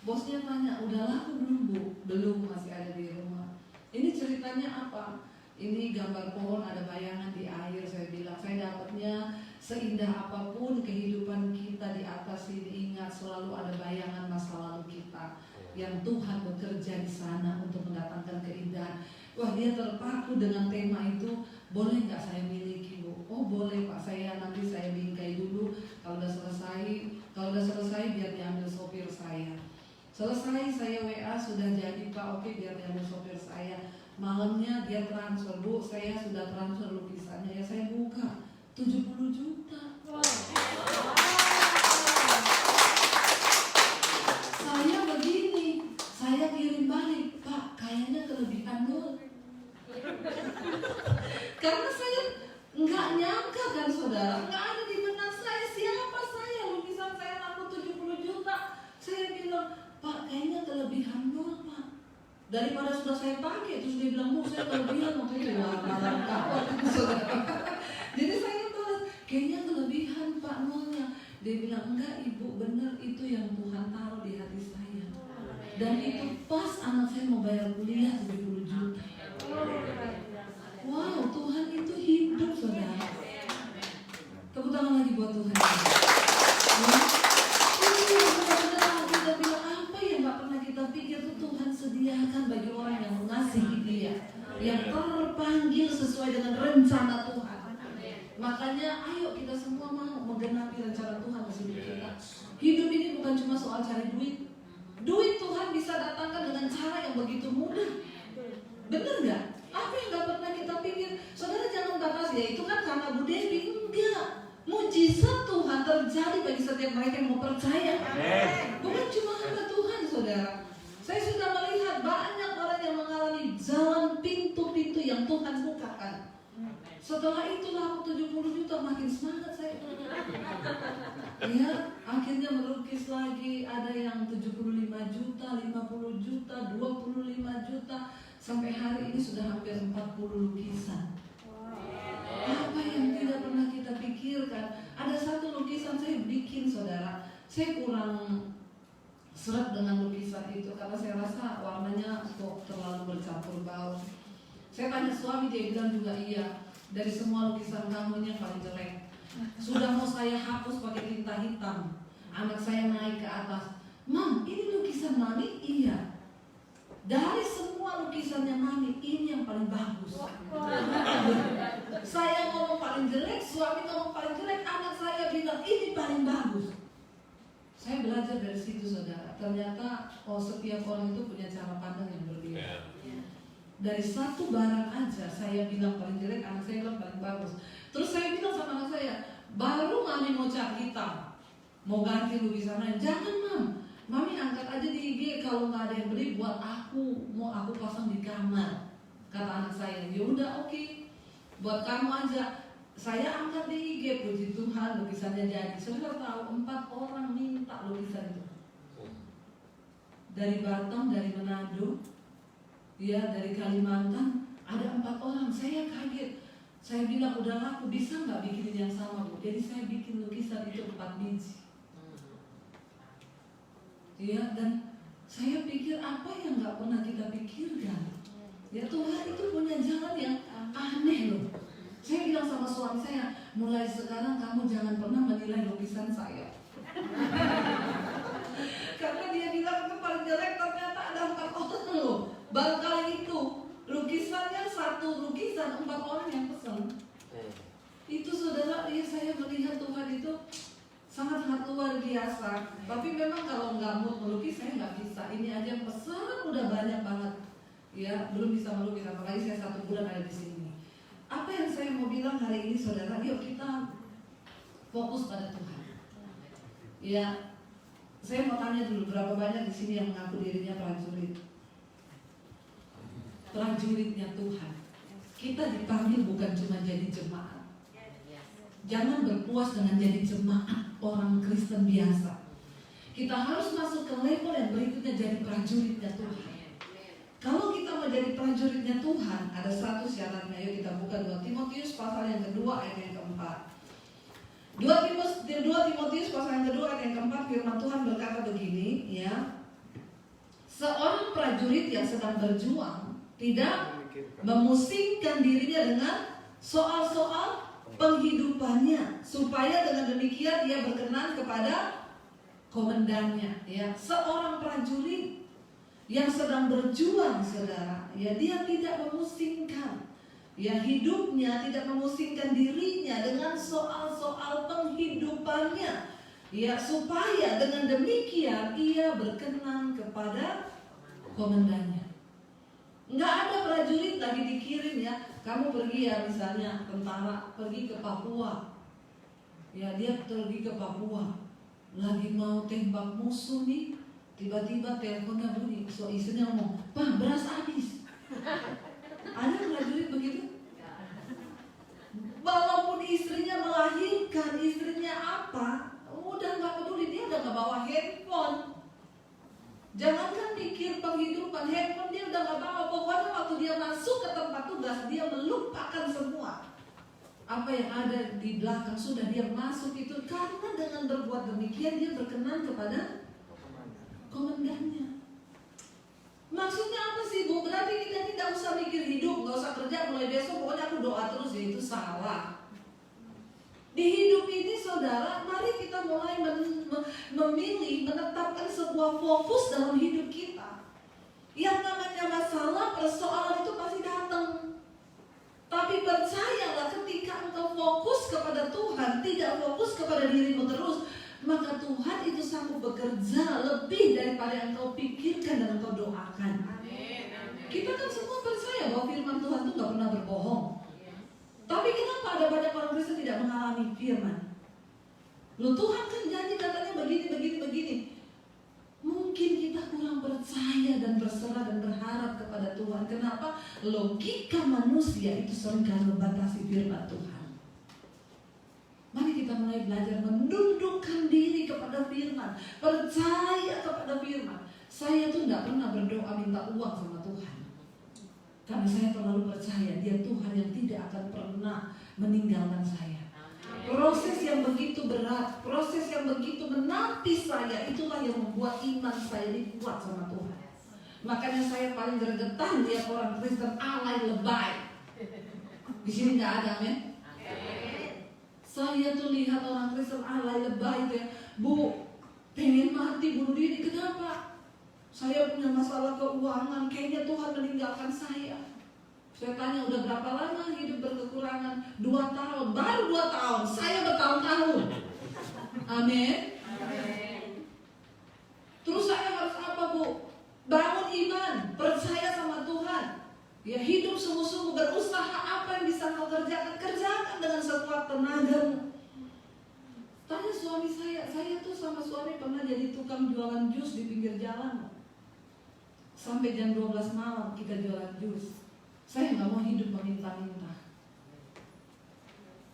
Bosnya tanya, udah laku belum, Bu? Belum, masih ada di rumah. Ini ceritanya apa? Ini gambar pohon ada bayangan di air. Saya bilang, saya dapatnya seindah apapun kehidupan kita di atas ini, ingat selalu ada bayangan masa lalu kita yang Tuhan bekerja di sana untuk mendatangkan keindahan. Wah, dia terpaku dengan tema itu. Boleh nggak saya miliki, Bu? Oh boleh Pak, nanti saya bingkai dulu. Kalau udah selesai biar diambil sopir saya. Selesai saya WA, sudah jadi Pak, oke biar diambil sopir saya. Malamnya dia transfer, Bu, saya sudah transfer lukisannya. Ya saya buka 70 juta. Wow. Saya begini, saya kirim balik, Pak, kayaknya kelebihan dulu. Karena saya nggak nyangka kan, saudara, nggak ada di benak saya siapa saya, lukisan saya laku 70 juta. Saya bilang, Pak, kayaknya kelebihan dulu, Pak. Daripada sudah saya pakai, terus dia bilang, Bu, saya kelebihan waktu itu. Malam kapal itu, saudara. Jadi saya balas, kayaknya kelebihan Pak nolnya. Dia bilang, enggak Ibu, benar itu yang Tuhan taruh di hati saya. Dan itu pas anak saya mau bayar kuliah 70 juta. Wow, Tuhan itu hidup, saudara. yang terpanggil sesuai dengan rencana Tuhan. Makanya ayo kita semua mau menggenapi rencana Tuhan dalam hidup kita. Hidup ini bukan cuma soal cari duit. Duit Tuhan bisa datangkan dengan cara yang begitu mudah. Bener gak? Apa yang gak pernah kita pikir? Saudara jangan batasi, ya itu kan karena Bu Devi. Enggak. Mujizat Tuhan terjadi bagi setiap mereka yang mau percaya. Bukan cuma hamba Tuhan, saudara. Saya sudah melihat banyak orang yang mengalami jalan pintu-pintu yang Tuhan bukakan. Setelah itu laku 70 juta, makin semangat saya. Ya, akhirnya melukis lagi, ada yang 75 juta, 50 juta, 25 juta, sampai hari ini sudah hampir 40 lukisan. Apa yang tidak pernah kita pikirkan? Ada satu lukisan saya bikin, saudara. Saya kurang seret dengan lukisan itu karena saya rasa warnanya kok terlalu bercampur baur. Saya tanya suami, dia bilang juga iya. Dari semua lukisan kamu ini yang paling jelek. Sudah mau saya hapus pakai tinta hitam. Anak saya naik ke atas. Mam, ini lukisan Mami? Iya. Dari semua lukisannya Mami, ini yang paling bagus. Saya ngomong paling jelek, suami ngomong paling jelek, anak saya bilang ini paling bagus. Saya belajar dari situ, saudara. Ternyata setiap orang itu punya cara pandang yang berbeda. Dari satu barang aja saya bilang paling jelek, anak saya bilang paling bagus. Terus saya bilang sama anak saya, baru Mami mau cat hitam, mau ganti lukisan lain. Jangan Mam, Mami angkat aja di IG, kalau nggak ada yang beli buat aku, mau aku pasang di kamar. Kata anak saya, ya udah oke, buat kamu aja. Saya angkat di IG, puji Tuhan lukisannya jadi. Saudara tahu 4 orang minta lukisan itu. Dari Batam, dari Manado, ya dari Kalimantan, ada 4 orang. Saya kaget. Saya bilang udah laku, bisa nggak bikinin yang sama Bu? Jadi saya bikin lukisan itu 4 biji. Ya, dan saya pikir apa yang nggak pernah kita pikirkan. Ya Tuhan itu punya jalan yang aneh loh. Saya bilang sama suami saya, mulai sekarang kamu jangan pernah menilai lukisan saya. Karena dia bilang itu paling jelek, ternyata ada 4 orang loh. Baru kali itu lukisannya satu lukisan 4 orang yang pesan. Itu saudara, ya saya melihat Tuhan itu sangat-sangat luar biasa. Tapi memang kalau nggak mood melukis saya nggak bisa. Ini aja pesan udah banyak banget. Ya belum bisa melukis, apalagi saya 1 bulan ada di sini. Apa yang saya mau bilang hari ini, saudara? Yuk kita fokus pada Tuhan. Ya, saya mau tanya dulu, berapa banyak di sini yang mengaku dirinya prajurit? Prajuritnya Tuhan. Kita dipanggil bukan cuma jadi jemaat. Jangan berpuas dengan jadi jemaat orang Kristen biasa. Kita harus masuk ke level yang berikutnya, jadi prajuritnya Tuhan. Kalau kita mau jadi prajuritnya Tuhan, ada satu syaratnya. Ayo kita buka 2 Timotius pasal yang kedua ayat yang keempat. 2 Timotius pasal yang kedua ayat yang keempat, firman Tuhan berkata begini, ya. Seorang prajurit yang sedang berjuang tidak memusingkan dirinya dengan soal-soal penghidupannya, supaya dengan demikian ia berkenan kepada komandannya. Ya, seorang prajurit yang sedang berjuang, saudara, ya dia tidak memusingkan, ya hidupnya tidak memusingkan dirinya dengan soal-soal penghidupannya, ya supaya dengan demikian ia berkenan kepada komandannya. Nggak ada prajurit lagi dikirim ya, kamu pergi ya misalnya tentara pergi ke Papua, ya dia pergi ke Papua, lagi mau tembak musuh nih. Tiba-tiba teleponnya bunyi, so istrinya ngomong, Pak beras habis. Ada prajurit begitu? Walaupun istrinya melahirkan, istrinya apa, udah gak peduli, dia udah gak bawa handphone. Jangankan pikir penghidupan, handphone dia udah gak bawa. Pokoknya waktu dia masuk ke tempat tugas, dia melupakan semua. Apa yang ada di belakang sudah dia masuk itu. Karena dengan berbuat demikian dia berkenan kepada komandannya. Maksudnya apa sih Bu? Berarti kita tidak usah mikir hidup, gak usah kerja mulai besok, pokoknya aku doa terus, ya itu salah. Di hidup ini saudara, mari kita mulai memilih, menetapkan sebuah fokus dalam hidup kita. Yang namanya masalah, persoalan itu pasti datang. tidak fokus kepada dirimu terus, maka Tuhan itu sanggup bekerja lebih daripada yang kau pikirkan dan engkau doakan. Kita kan semua percaya bahwa firman Tuhan itu gak pernah berbohong. Tapi kenapa ada banyak orang Kristen tidak mengalami firman? Loh, Tuhan kan janji katanya begini. Mungkin kita kurang percaya dan berserah dan berharap kepada Tuhan. Kenapa? Logika manusia itu seringkali membatasi firman Tuhan. Mari kita mulai belajar menundukkan diri kepada firman, percaya kepada firman. Saya tuh gak pernah berdoa minta uang sama Tuhan, karena saya terlalu percaya Dia Tuhan yang tidak akan pernah meninggalkan saya. Proses yang begitu berat, proses yang begitu menapis saya, itulah yang membuat iman saya ini kuat sama Tuhan. Makanya saya paling gregetan lihat orang Kristen alay lebay. Di sini nggak ada, men. Saya tuh lihat orang Kristen alay lebay itu ya, Bu, pengen mati bunuh diri, kenapa? Saya punya masalah keuangan, kayaknya Tuhan meninggalkan saya. Saya tanya, udah berapa lama hidup berkekurangan? 2 tahun, baru 2 tahun, saya bertahun-tahun. Amin. Terus saya harus apa, Bu? Bangun iman, percaya sama Tuhan. Ya, hidup sungguh-sungguh, berusaha, apa yang bisa kau kerjakan, kerjakan dengan sekuat tenagamu. Tanya suami saya tuh sama suami pernah jadi tukang jualan jus di pinggir jalan. Sampai jam 12 malam kita jualan jus. Saya nggak mau hidup meminta-minta.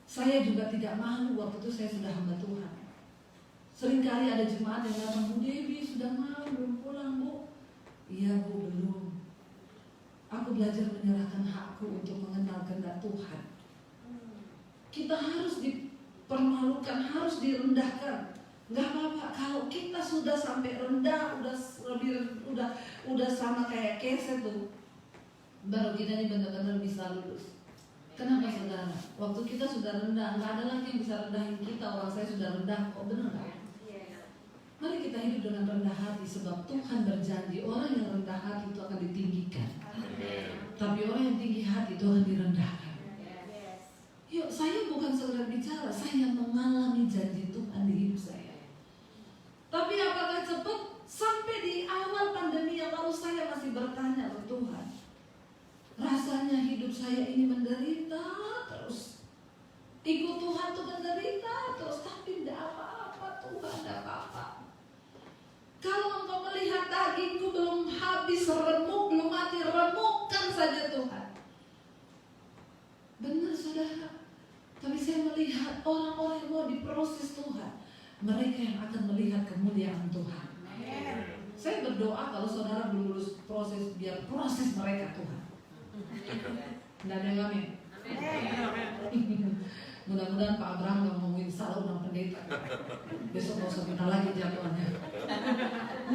Saya juga tidak malu waktu itu saya sudah hamba Tuhan. Seringkali ada jemaat yang datang, Bu Dewi sudah malam belum pulang, Bu. Iya, Bu, belum. Aku belajar menyerahkan hakku untuk mengenal kehendak Tuhan. Kita harus dipermalukan, harus direndahkan. Nggak apa-apa kalau kita sudah sampai rendah, udah sama kayak keset tuh. Baru kita ini benar-benar bisa lulus. Kenapa saudara? Waktu kita sudah rendah, nggak ada lagi yang bisa rendahin kita. Orang saya sudah rendah, kok benar nggak? Mari kita hidup dengan rendah hati, sebab Tuhan berjanji orang yang rendah hati itu akan ditinggikan. Tapi orang yang tinggi hati itu akan direndahkan. Yuk, saya bukan sekedar bicara, saya mengalami janji Tuhan di hidup saya. Tapi apakah cepat? Sampai di awal pandemi yang lalu saya masih bertanya ke Tuhan. Rasanya hidup saya ini menderita terus. Ikut Tuhan tuh menderita terus, tapi tidak apa-apa Tuhan, tidak apa-apa. Kalau engkau melihat dagingku belum habis remuk, belum mati, remukkan saja Tuhan. Benar saudara. Tapi saya melihat orang-orang yang mau diproses Tuhan, mereka yang akan melihat kemuliaan Tuhan. Saya berdoa kalau saudara belum lulus proses, biar proses mereka Tuhan. Tidak ada yang amin. Mudah-mudahan Pak Abraham gak ngomongin salah undang pendeta. Besok gak usah minta lagi jadwalnya.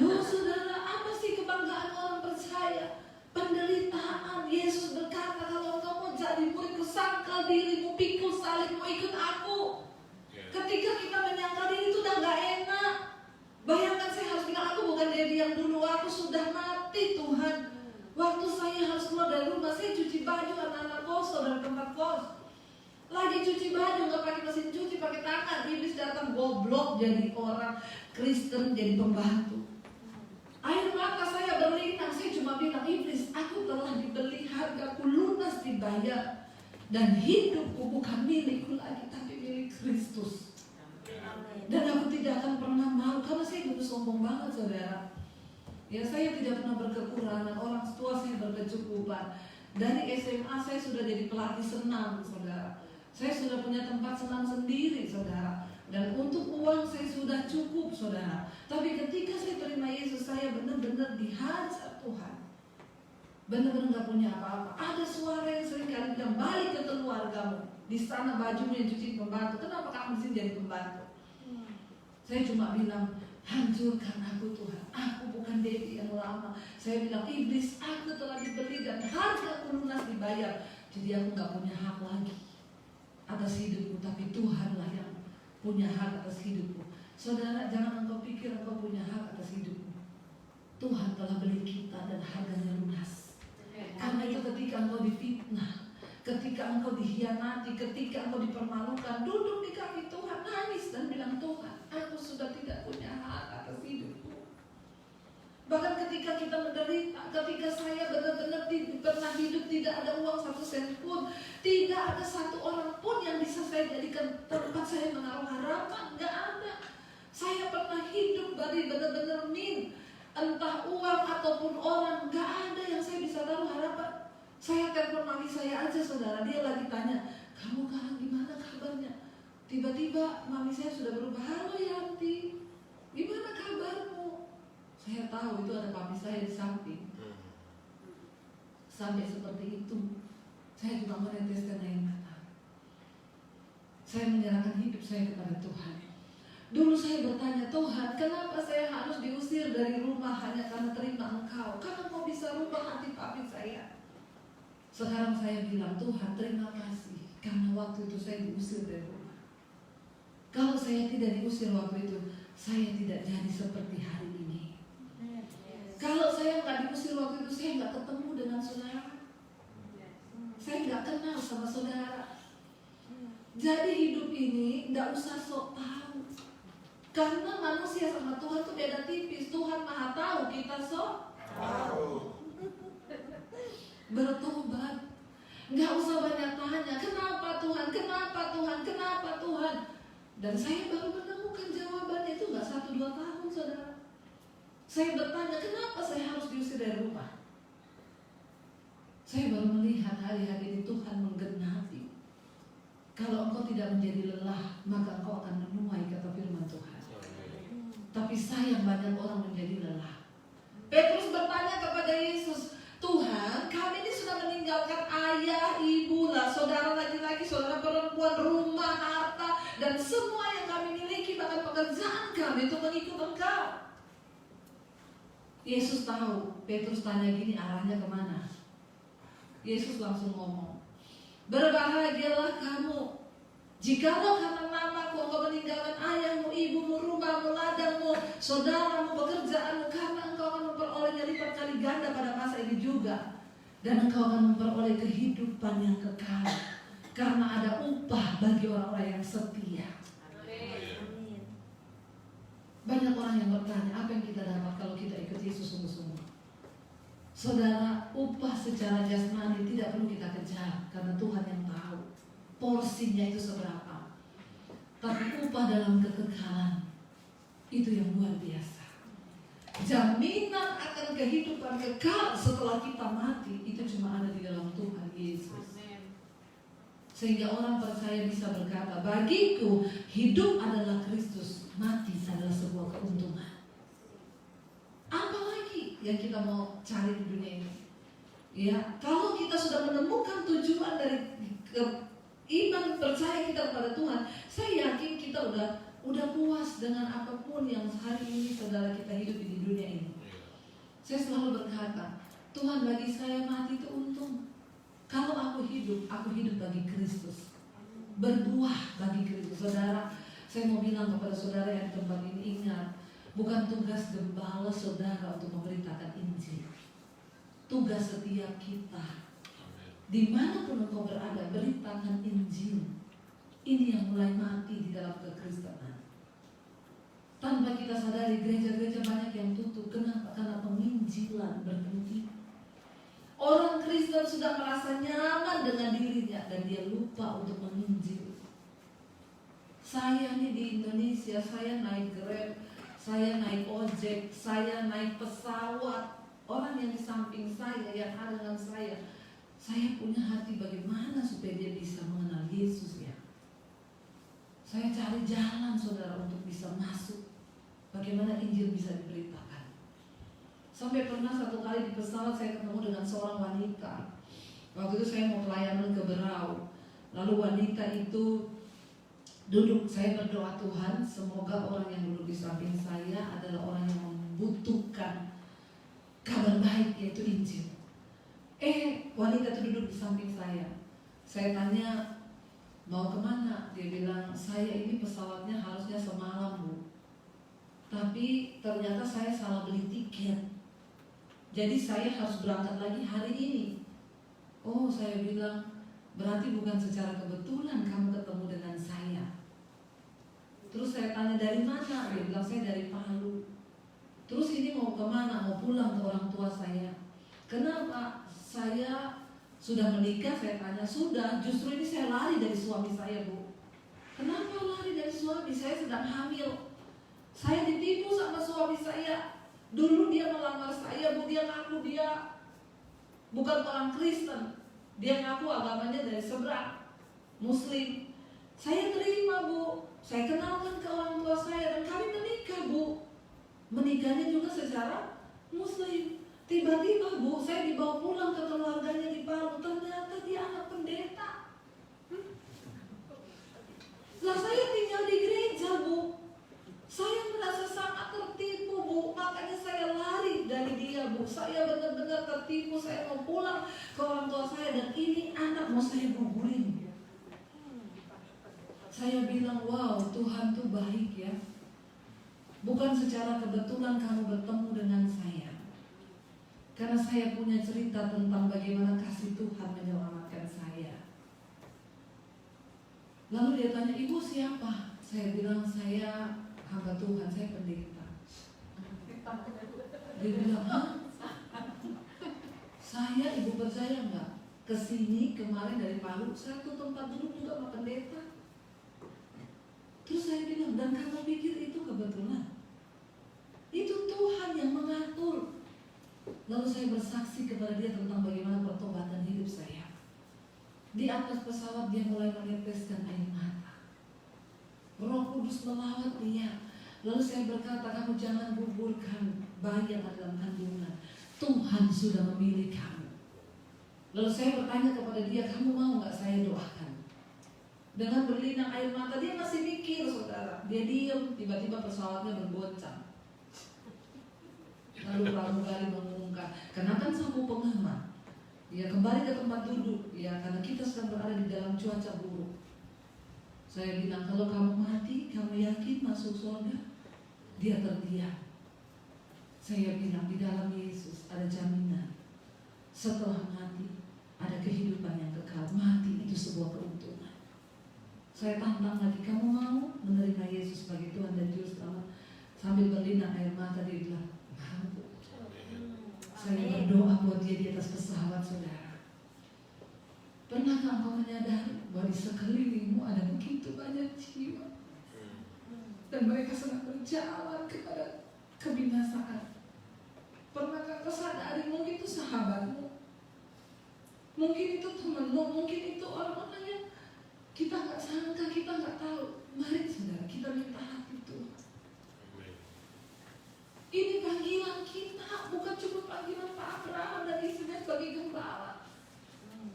Loh saudara, apa sih kebanggaan orang percaya? Penderitaan. Yesus berkata, kalau engkau mau jadi murid, sangkal dirimu, pikul salibmu, ikut aku. Ketika kita menyangkal diri itu udah gak enak. Bayangkan saya harus bilang, aku bukan Dewi yang dulu, aku sudah mati Tuhan. Waktu saya harus keluar dari rumah, saya cuci baju anak-anak kos dari tempat kos. Lagi cuci baju, gak pakai mesin cuci, pakai tangan. Iblis datang, goblok jadi orang Kristen, jadi pembantu. Air mata saya berlinang, saya cuma bilang, iblis, aku telah dibeli, hargaku lunas dibayar. Dan hidupku bukan milikku lagi, tapi milik Kristus. Dan aku tidak akan pernah malu, karena saya dulu sombong banget saudara. Ya, saya tidak pernah berkekurangan, orang tua saya berkecukupan. Dari SMA saya sudah jadi pelatih senam saudara. Saya sudah punya tempat senam sendiri saudara. Dan untuk uang saya sudah cukup saudara. Tapi ketika saya terima Yesus, saya benar-benar dihajar Tuhan. Benar-benar gak punya apa-apa. Ada suara yang sering kali bilang, balik ke keluargamu. Di sana bajumu yang cuci pembantu. Kenapa kamu di sini jadi pembantu? Saya cuma bilang, hancurkan aku Tuhan. Aku bukan Dewi yang lama. Saya bilang, iblis, aku telah dibeli dan hargaku lunas dibayar. Jadi aku gak punya hak lagi atas hidupku, tapi Tuhanlah yang punya hak atas hidupku. Saudara, jangan engkau pikir engkau punya hak atas hidupmu. Tuhan telah beli kita dan harganya lunas. Karena itu ketika engkau difitnah, ketika engkau engkau dihianati, ketika engkau dipermalukan, duduk di kaki Tuhan, nangis dan bilang, Tuhan, aku sudah tidak punya hak atas hidupku. Bahkan ketika kita menderita, ketika saya benar-benar pernah hidup tidak ada uang 1 sen pun, tidak ada satu orang pun yang bisa saya jadikan tempat saya menaruh harapan, nggak ada. Saya pernah hidup dari benar-benar entah uang ataupun orang, nggak ada yang saya bisa taruh harapan. Saya telepon mami saya aja, saudara, dia lagi tanya, kamu sekarang gimana kabarnya? Tiba-tiba mami saya sudah berubah, halo Yanti, gimana kabarmu? Saya tahu itu ada papi saya di samping. Sampai seperti itu, saya juga meneteskan air mata. Saya menyerahkan hidup saya kepada Tuhan. Dulu saya bertanya, Tuhan, kenapa saya harus diusir dari rumah hanya karena terima Engkau? Karena Engkau bisa rubah hati papi saya. Sekarang saya bilang, Tuhan, terima kasih karena waktu itu saya diusir dari rumah. Kalau saya tidak diusir waktu itu, saya tidak jadi seperti hari ini. Kalau saya nggak diusir waktu itu, saya nggak ketemu dengan saudara. Saya nggak kenal sama saudara. Jadi hidup ini nggak usah sok tahu. Karena manusia sama Tuhan tuh beda tipis. Tuhan maha tahu, kita sok tahu. Bertobat. Nggak usah banyak tanya, kenapa Tuhan, kenapa Tuhan, kenapa Tuhan. Dan saya baru menemukan jawabannya itu nggak 1-2 tahun, saudara. Saya bertanya, kenapa saya harus diusir dari rumah? Saya baru melihat hari-hari ini Tuhan menggenapi. Kalau engkau tidak menjadi lelah, maka engkau akan menuai, kata firman Tuhan. Tapi sayang banyak orang menjadi lelah. Petrus bertanya kepada Yesus, Tuhan, kami ini sudah meninggalkan ayah, ibu, saudara laki-laki, saudara perempuan, rumah, harta, dan semua yang kami miliki, bahkan pekerjaan kami untuk mengikut Engkau. Yesus tahu, Petrus tanya gini, arahnya kemana? Yesus langsung ngomong, berbahagialah kamu, jikalau karena namaku engkau meninggalkan ayahmu, ibumu, rumahmu, ladangmu, saudaramu, pekerjaanmu, karena engkau akan memperolehnya lipat kali ganda pada masa ini juga. Dan engkau akan memperoleh kehidupan yang kekal, karena ada upah bagi orang-orang yang setia. Banyak orang yang bertanya, apa yang kita dapat kalau kita ikut Yesus sungguh-sungguh? Saudara, upah secara jasmani tidak perlu kita kejar, karena Tuhan yang tahu porsinya itu seberapa. Tapi upah dalam kekekalan itu yang luar biasa. Jaminan akan kehidupan kekal setelah kita mati itu cuma ada di dalam Tuhan Yesus. Sehingga orang percaya bisa berkata, bagiku hidup adalah Kristus, mati adalah sebuah keuntungan. Apa lagi yang kita mau cari di dunia ini? Ya, kalau kita sudah menemukan tujuan dari iman percaya kita kepada Tuhan, saya yakin kita udah puas dengan apapun yang hari ini saudara kita hidup di dunia ini. Saya selalu berkata, Tuhan, bagi saya mati itu untung. Kalau aku hidup bagi Kristus, berbuah bagi Kristus. Saudara, saya mau bilang kepada saudara yang di tempat ini, ingat, bukan tugas gembala saudara untuk memberitakan Injil. Tugas setiap kita, dimanapun engkau berada, beritakan Injil. Ini yang mulai mati di dalam kekristenan. Tanpa kita sadari, gereja-gereja banyak yang tutup. Kenapa? Karena penginjilan berhenti. Orang Kristen sudah merasa nyaman dengan dirinya dan dia lupa untuk menginjil. Saya nih di Indonesia, saya naik Grab, saya naik ojek, saya naik pesawat. Orang yang di samping saya, yang ada dengan saya punya hati bagaimana supaya dia bisa mengenal Yesus ya. Saya cari jalan saudara untuk bisa masuk. Bagaimana Injil bisa diberitakan. Sampai pernah satu kali di pesawat saya ketemu dengan seorang wanita. Waktu itu saya mau pelayanan ke Berau. Lalu wanita itu duduk, saya berdoa, Tuhan, semoga orang yang duduk di samping saya adalah orang yang membutuhkan kabar baik, yaitu Injil. Wanita itu duduk di samping saya. Saya tanya, mau kemana? Dia bilang, saya ini pesawatnya harusnya semalam, Bu. Tapi ternyata saya salah beli tiket. Jadi saya harus berangkat lagi hari ini. Oh, saya bilang, berarti bukan secara kebetulan kamu ketemu dengan saya. Terus saya tanya dari mana? Dia bilang saya dari Palu. Terus ini mau kemana? Mau pulang ke orang tua saya. Kenapa? Saya sudah menikah, saya tanya. Sudah, justru ini saya lari dari suami saya, Bu. Kenapa lari dari suami? Saya sedang hamil. Saya ditipu sama suami saya. Dulu dia melamar saya, Bu. Dia ngaku dia bukan orang Kristen. Dia ngaku agamanya dari seberang, Muslim. Saya terima, Bu. Saya kenalkan ke orang tua saya dan kami menikah, Bu. Menikahnya juga secara Muslim. Tiba-tiba, Bu, saya dibawa pulang ke keluarganya di Palu. Ternyata dia anak pendeta. Lah saya tinggal di gereja, Bu. Saya merasa sangat tertipu, Bu. Makanya saya lari dari dia, Bu. Saya benar-benar tertipu. Saya mau pulang ke orang tua saya dan ini anak mau saya gugurin. Saya bilang, wow, Tuhan tuh baik ya. Bukan secara kebetulan kamu bertemu dengan saya. Karena saya punya cerita tentang bagaimana kasih Tuhan menyelamatkan saya. Lalu dia tanya, ibu siapa? Saya bilang, saya hamba Tuhan, saya pendeta. Dia bilang, hah? Saya, ibu percaya nggak? Kesini kemarin dari Palu, saya tuh tempat duduk juga sama pendeta. Terus saya bilang, dan kamu pikir itu kebetulan? Itu Tuhan yang mengatur. Lalu saya bersaksi kepada dia tentang bagaimana pertobatan hidup saya. Di atas pesawat dia mulai meneteskan air mata. Roh Kudus melawat dia. Lalu saya berkata, kamu jangan gugurkan bayi yang ada dalam kandungan. Tuhan sudah memilih kamu. Lalu saya bertanya kepada dia, kamu mau gak saya doakan? Dengan berlinang air mata, dia masih mikir, saudara. Dia diam, tiba-tiba pesawatnya bergoncang. Lalu pramugari mengumumkan, kenakan sapu pengaman. Ya, kembali ke tempat duduk. Ya, karena kita sedang berada di dalam cuaca buruk. Saya bilang, kalau kamu mati, kamu yakin masuk surga? Dia terdiam. Saya bilang, di dalam Yesus ada jaminan. Setelah mati, ada kehidupan yang kekal. Mati itu sebuah keuntungan. Saya tantang lagi, kamu mau menerima Yesus sebagai Tuhan dan Juru Selamat? Sambil berlinang air mata, dia bilang, mau. Saya berdoa buat dia di atas pesawat, saudara. Pernahkah engkau menyadari bahwa di sekelilingmu ada begitu banyak jiwa dan mereka sedang berjalan kepada kebinasaan? Pernahkah kau sadari mungkin itu sahabatmu, mungkin itu temanmu, mungkin itu orang-orang yang kita nggak sangka, kita nggak tahu. Mari saudara, kita minta hati Tuhan. Ini panggilan kita, bukan cuma panggilan Pak Abraham dan istrinya sebagai gembala.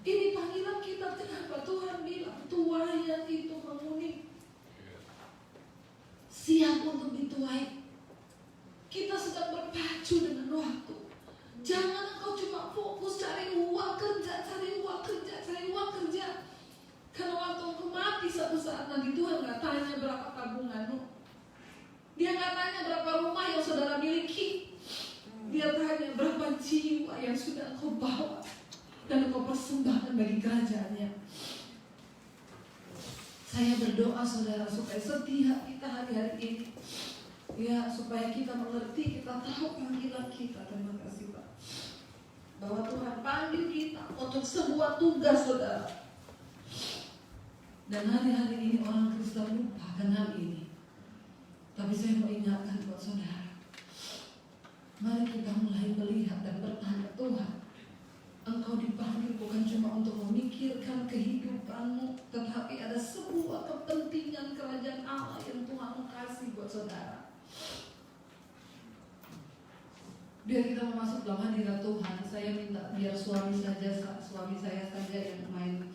Ini panggilan kita. Kenapa Tuhan bilang tuayan itu menguning, siap untuk dituai. Kita sedang berpacu dengan waktu. Jangan engkau cuma fokus cari uang kerja, cari uang kerja, cari uang kerja. Karena waktu engkau mati satu saat nanti, Tuhan gak tanya berapa tabunganmu. Dia gak tanya berapa rumah yang saudara miliki. Dia tanya berapa jiwa yang sudah engkau bawa dan engkau persembahkan bagi kerajaannya. Saya berdoa saudara supaya setiap kita hari-hari ini, ya, supaya kita mengerti, kita tahu panggilan kita. Terima kasih Pak, bahwa Tuhan panggil kita untuk sebuah tugas saudara. Dan hari-hari ini orang Kristen lupakan hal ini. Tapi saya mau ingatkan buat saudara, mari kita mulai melihat dan bertanya, Tuhan, Engkau dipanggil bukan cuma untuk memikirkan kehidupanmu, tetapi ada sebuah kepentingan kerajaan Allah yang Tuhan kasih buat saudara. Biar kita masuk dalam hadirat Tuhan. Saya minta biar suami saya saja yang main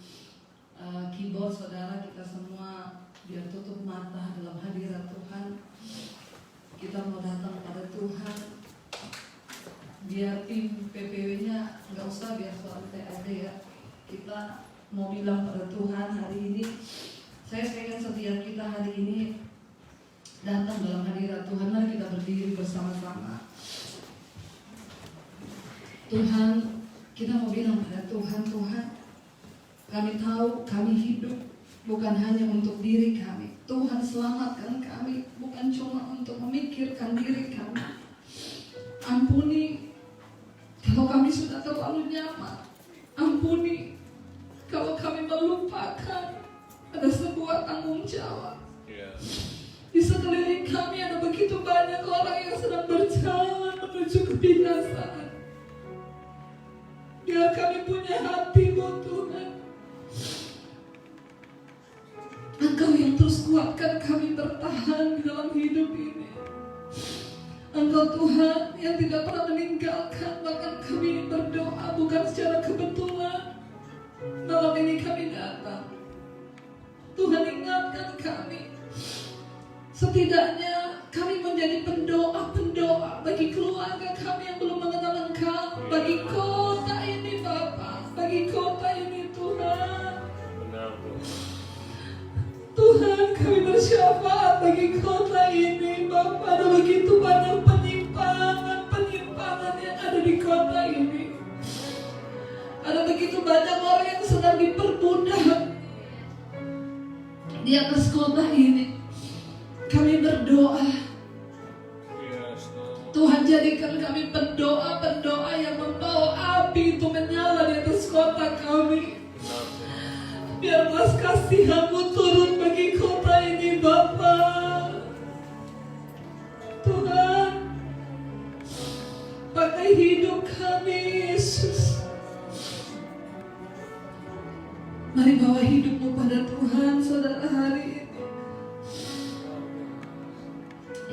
keyboard, saudara. Kita semua biar tutup mata dalam hadirat Tuhan. Kita mau datang pada Tuhan. Biar tim PPW-nya nggak usah, biar suami saya aja ya. Kita mau bilang pada Tuhan hari ini. Saya pengen setiap kita hari ini datang dalam hadirat Tuhan. Mari kita berdiri bersama-sama. Tuhan, kita mau bilang pada Tuhan, Tuhan, Kami tahu kami hidup bukan hanya untuk diri kami. Tuhan selamatkan kami bukan cuma untuk memikirkan diri kami. Ampuni kalau kami sudah terlalu nyaman. Ampuni kalau kami melupakan ada sebuah tanggung jawab. Di sekeliling kami ada begitu banyak orang yang sedang berjalan menuju kebinasaan. Biar kami punya hati-Mu Tuhan. Engkau yang terus kuatkan kami bertahan di dalam hidup ini. Engkau Tuhan yang tidak pernah meninggalkan. Bahkan kami berdoa bukan secara kebetulan. Malam ini kami datang. Tuhan ingatkan kami. Setidaknya kami menjadi pendoa-pendoa bagi keluarga kami yang belum mengenal Engkau. Bagi kota ini Bapa. Bagi kota ini Tuhan. Tuhan, kami bersyafaat bagi kota ini Bapa. Ada begitu banyak penyimpangan yang ada di kota ini. Ada begitu banyak orang yang sedang diperbudak di atas kota ini. Kami berdoa, Tuhan jadikan kami pendoa-pendoa yang membawa api itu menyala di atas kota kami. Biar belas kasihan-Mu turun bagi kota ini Bapa. Tuhan, pakai hidup kami Yesus. Mari bawa hidup-Mu pada Tuhan saudara hari ini.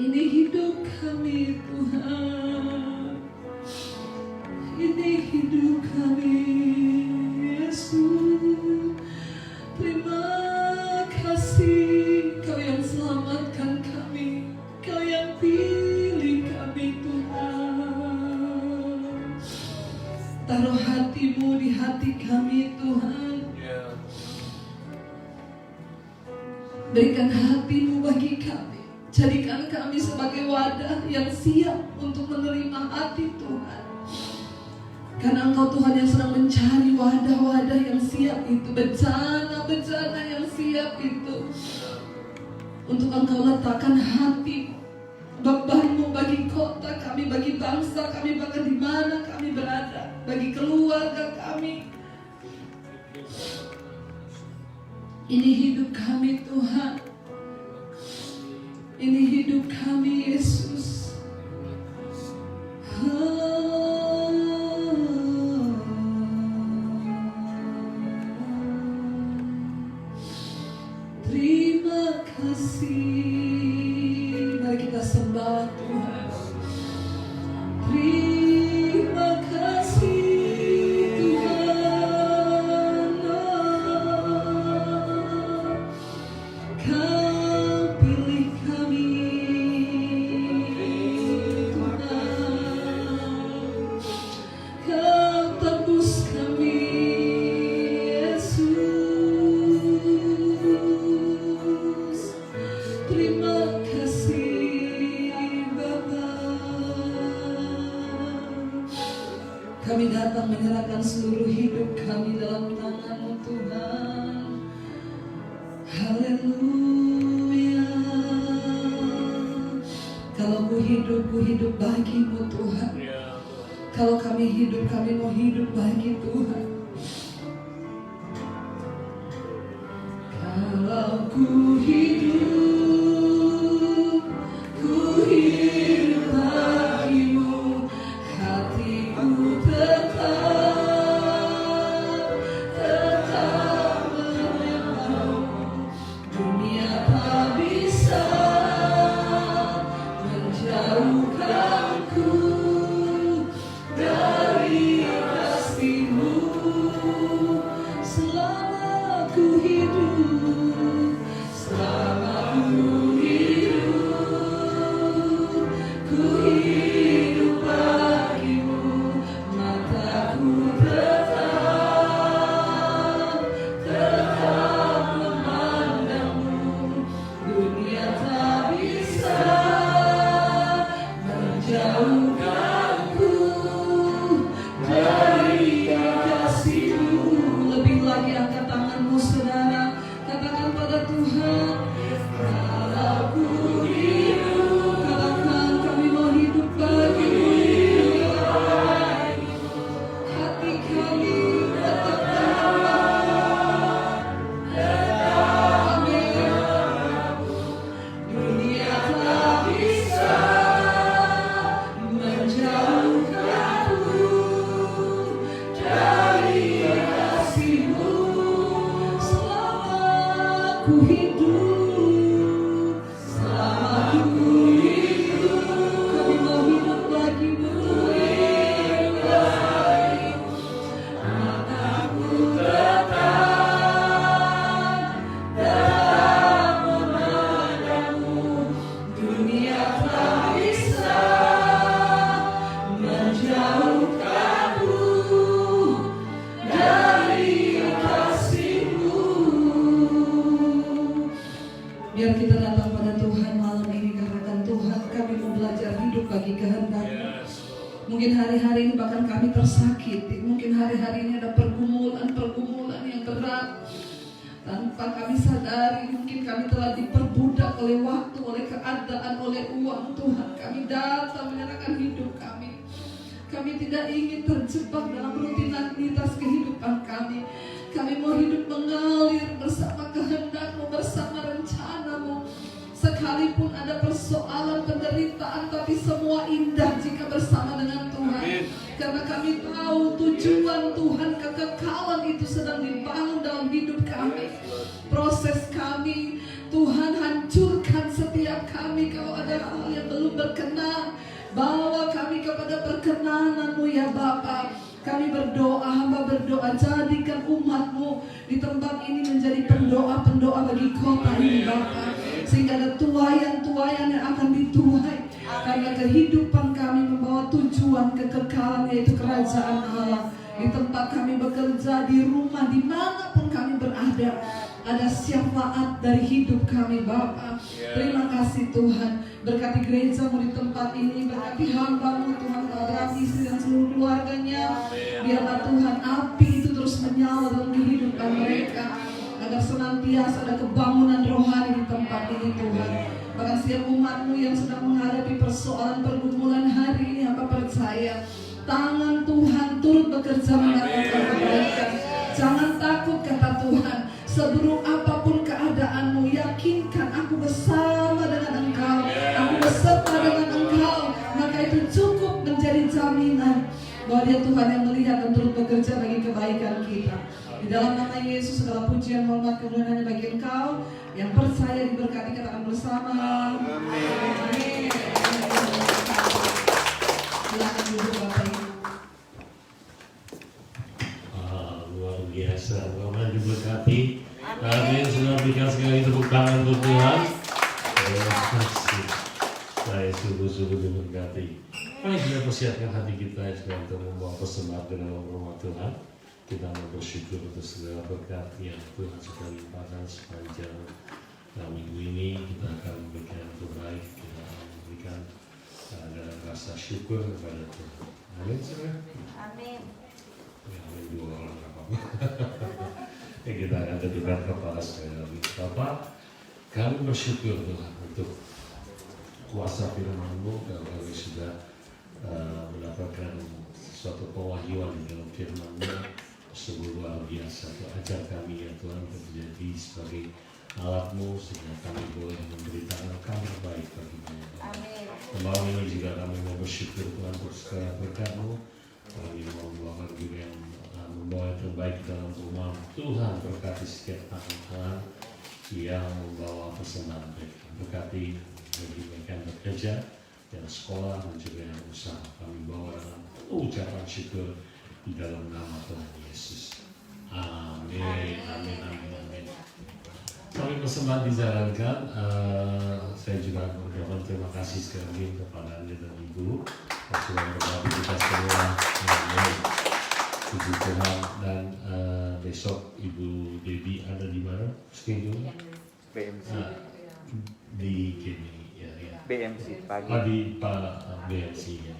Ini hidup kami Tuhan. Ini hidup kami Yesus. Terima kasih Kau yang selamatkan kami. Kau yang pilih kami Tuhan. Taruh hati-Mu di hati kami Tuhan. Berikan hati-Mu bagi kami. Jadikan kami sebagai wadah yang siap untuk menerima hati Tuhan. Karena Engkau Tuhan yang sedang mencari wadah-wadah yang siap itu. Bencana-bencana yang siap itu. Untuk Engkau letakkan hati beban-Mu bagi kota kami, bagi bangsa kami, bahkan di mana kami berada. Bagi keluarga kami. Ini hidup kami Tuhan. Ini hidup kami Yesus. Terima kasih. Mari kita sembah Tuhan. Terima kasih Tuhan. Kau pilih kami Tuhan. Kau tebus kami Yesus. Terima kasih Bapa. Kami datang menyerahkan seluruh hidup kami dalam tangan-Mu Tuhan. Haleluya. Kalau ku hidup bagi-Mu Tuhan. Kalau kami hidup, kami mau hidup bagi Tuhan. Kalau ku hidup bagi-Mu. Hatiku tetap menyembah-Mu. Dunia tak bisa menjauhkanku dari kasih-Mu. Selama ku hidup, selama hari-hari ini bahkan kami tersakiti. Mungkin hari-hari ini ada pergumulan yang berat. Tanpa kami sadari, mungkin kami telah diperbudak oleh waktu, oleh keadaan, oleh uang. Tuhan, kami datang menyerahkan hidup kami. Kami tidak ingin terjebak dalam rutinitas kehidupan kami. Kami mau hidup mengalir bersama kehendak-Mu, bersama rencana-Mu. Sekalipun ada persoalan, penderitaan, tapi semua indah jika bersama dengan Tuhan. Karena kami tahu tujuan Tuhan, kekekalan itu sedang dibangun dalam hidup kami. Proses kami, Tuhan hancurkan setiap kami. Kalau ada hal yang belum berkenan, bawa kami kepada perkenanan-Mu ya Bapa. Kami berdoa, hamba berdoa, jadikan umat-Mu di tempat ini menjadi pendoa-pendoa bagi kota ini Bapa. Sehingga ada tuayan-tuayan yang akan dituai. Karena kehidupan kami membawa tujuan kekekalan, yaitu kerajaan Allah. Di tempat kami bekerja, di rumah, dimanapun kami berada, ada syafaat dari hidup kami Bapa. Terima kasih Tuhan. Berkati gereja-Mu di tempat ini, berkati hamba-Mu Tuhan, Abraham, istri dan seluruh keluarganya. Biarlah Tuhan api itu terus menyala dalam kehidupan mereka, agar senantiasa ada kebangunan rohani di tempat ini Tuhan. Bahkan setiap umat-Mu yang sedang menghadapi persoalan pergumulan hari ini, hamba percaya tangan Tuhan turut bekerja mendatangkan kebaikan. Jangan takut kata Tuhan, seburuk apapun keadaanmu, yakinkan aku bersama dengan engkau, aku beserta dengan engkau. Maka itu cukup menjadi jaminan bahwa Dia Tuhan yang melihat dan turut bekerja bagi kebaikan kita. Di dalam nama Yesus segala pujian, hormat, kemuliaan hanya bagi Engkau. Yang percaya diberkati katakan bersama. Amin. Silakan duduk Bapak Ibu. Luar biasa, Tuhan diberkati. Amin. Sudah berikan sekali tepuk tangan untuk Tuhan. Terima kasih. Saya sungguh-sungguh diberkati. Mari kita persiapkan hati kita untuk membawa persembahan ke dalam rumah Tuhan. Kita mau bersyukur untuk segala berkat yang Tuhan sudah limpahkan sepanjang minggu ini. Kita akan memberikan yang terbaik, kita akan memberikan dalam rasa syukur kepada Tuhan. Amin, saudara. Amin. Ya, amin dua orang apa-apa. Kita akan tundukkan kepala sekali lagi. Bapak, kami bersyukur Tuhan untuk kuasa firman-Mu. Kami sudah mendapatkan suatu pewahyuan di dalam firman-Mu. Sungguh luar biasa. Ajar kami ya Tuhan untuk menjadi sebagai alat-Mu sehingga kami boleh memberitakan kabar baik bagi-Mu. Malam ini juga kami mau bersyukur Tuhan untuk segala berkat-Mu. Kami mau membawakan juga yang membawa yang terbaik dalam rumah Tuhan. Berkati setiap tangan-tangan yang membawa persembahan mereka. Berkati bagi mereka yang bekerja, yang sekolah dan juga yang usaha. Kami bawa dalam ucapan syukur di dalam nama Tuhan Yesus. Amin. Amin. Amin. Amin. Sampai persembahan dijalankan, saya juga mengucapkan terima kasih sekali lagi kepada Anda dan Ibu yang sudah berbagi kita semua. Puji Tuhan. Dan besok Ibu Debbie ada di mana? Schedule? BMC. Di Kini. BMC pagi. Di BMC ya.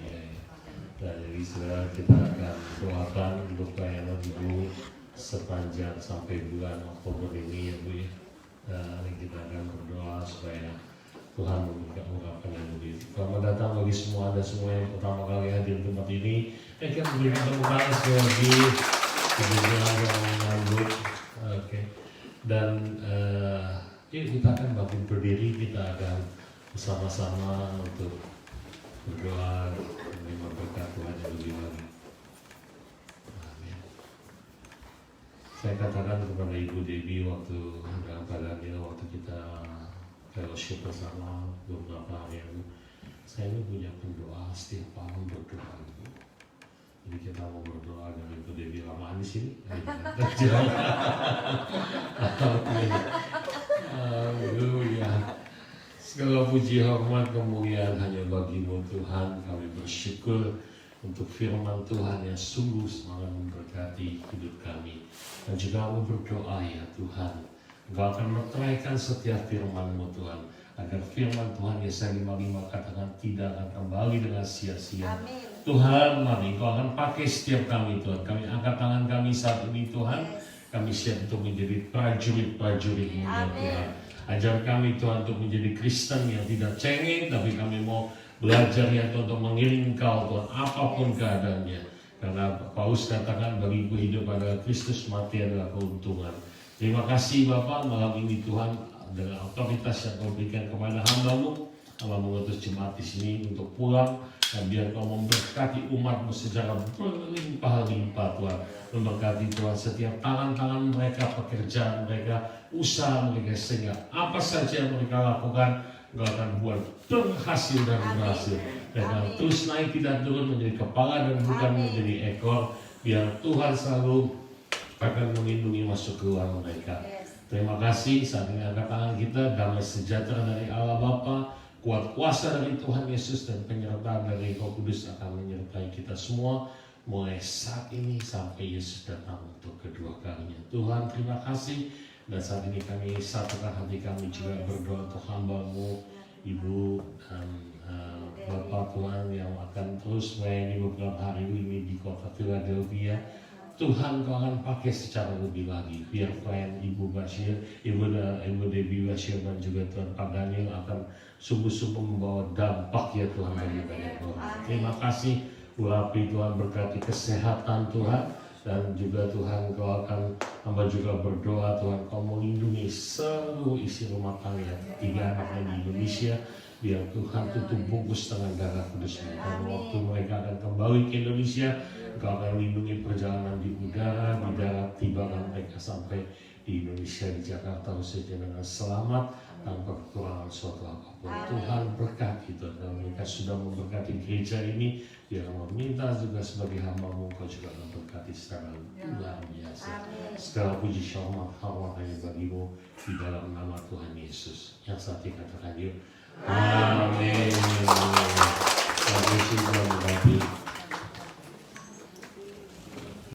Dan jadi saudara kita akan doakan untuk pelayanan Ibu sepanjang sampai bulan Oktober ini ya Bu ya. Kita akan berdoa supaya Tuhan mengungkapkan yang lebih. Selamat datang bagi semua Anda semua yang pertama kali hadir di tempat ini. Kita berikan tepuk tangan sekali lagi. Kemudian yang mengambil. Oke. Dan yuk kita akan bangun berdiri. Kita akan bersama-sama untuk berdoa menerima berkat Tuhan yang lebih lagi. Amin. Saya katakan kepada Ibu Debbie waktu dalam keadaannya waktu kita fellowship bersama beberapa hari lalu, saya ini punya pendoa setiap malam berdoa. Jadi kita mau berdoa dengan Ibu Debbie lamaan di sini. Haleluya. Segala puji hormat kemuliaan hanya bagi-Mu Tuhan. Kami bersyukur untuk firman Tuhan yang sungguh semakin memberkati hidup kami. Dan juga kami berdoa ya Tuhan, Engkau akan meteraikan setiap firman-Mu Tuhan. agar firman Tuhan Yesaya 55 katakan tidak akan kembali dengan sia-sia. Amin. Tuhan, mari Engkau akan pakai setiap kami Tuhan. Kami angkat tangan kami saat ini Tuhan. Kami siap untuk menjadi prajurit-prajurit-Mu ya Tuhan. Ajar kami Tuhan untuk menjadi Kristen yang tidak cengeng, tapi kami mau belajar ya Tuhan untuk mengiring Engkau Tuhan apapun keadaannya. Karena Paulus katakan bagiku hidup adalah Kristus, mati adalah keuntungan. Terima kasih Bapak, malam ini Tuhan dengan otoritas yang Kau berikan kepada hamba-Mu. Hamba mengutus jemaat di sini untuk pulang, dan biar Kau memberkati umat-Mu secara berlimpah-limpah Tuhan. Memberkati Tuhan setiap tangan-tangan mereka, pekerjaan mereka, usaha mereka, sehingga apa saja yang mereka lakukan Engkau akan buat berhasil dan berhasil. Dan terus naik tidak turun menjadi kepala dan bukan menjadi ekor. Biar Tuhan selalu akan melindungi masuk keluar mereka. Terima kasih. Saat ini angkat tangan kita, damai sejahtera dari Allah Bapa, kuat kuasa dari Tuhan Yesus, dan penyertaan dari Roh Kudus akan menyertai kita semua mulai saat ini sampai Yesus datang untuk kedua kalinya. Tuhan, terima kasih. Dan saat ini kami satukan hati kami juga berdoa untuk hamba-Mu, Ibu dan Bapak Tuhan yang akan terus melayani beberapa hari ini di kota Philadelphia. Tuhan, Kau akan pakai secara lebih lagi. Biar klien Ibu Bashir, Ibu Debbie Bashir dan juga Tuhan Pak Daniel akan sungguh-sungguh membawa dampak ya Tuhan bagi banyak orang. Terima kasih. Urapi Tuhan, berkati kesehatan Tuhan. Dan juga Tuhan, Kau akan, hamba juga berdoa Tuhan, Kau melindungi seluruh isi rumah tangga 3 anaknya di Indonesia. Biar Tuhan tutup bungkus dengan darah kudus-Mu. Dan waktu mereka akan kembali ke Indonesia, Kau akan lindungi perjalanan di udara, di darat, tibakan mereka sampai di Indonesia, di Jakarta khususnya dengan selamat tanpa kekurangan suatu apapun. Tuhan berkati Tuhan, dan mereka sudah memberkati gereja ini. Biar meminta juga sebagai hamba-Mu, Kau juga akan berkati secara luar biasa. Segala puji syahmat hormat hanya bagi-Mu di dalam nama Tuhan Yesus. Yang saat ini katakan yuk, amin.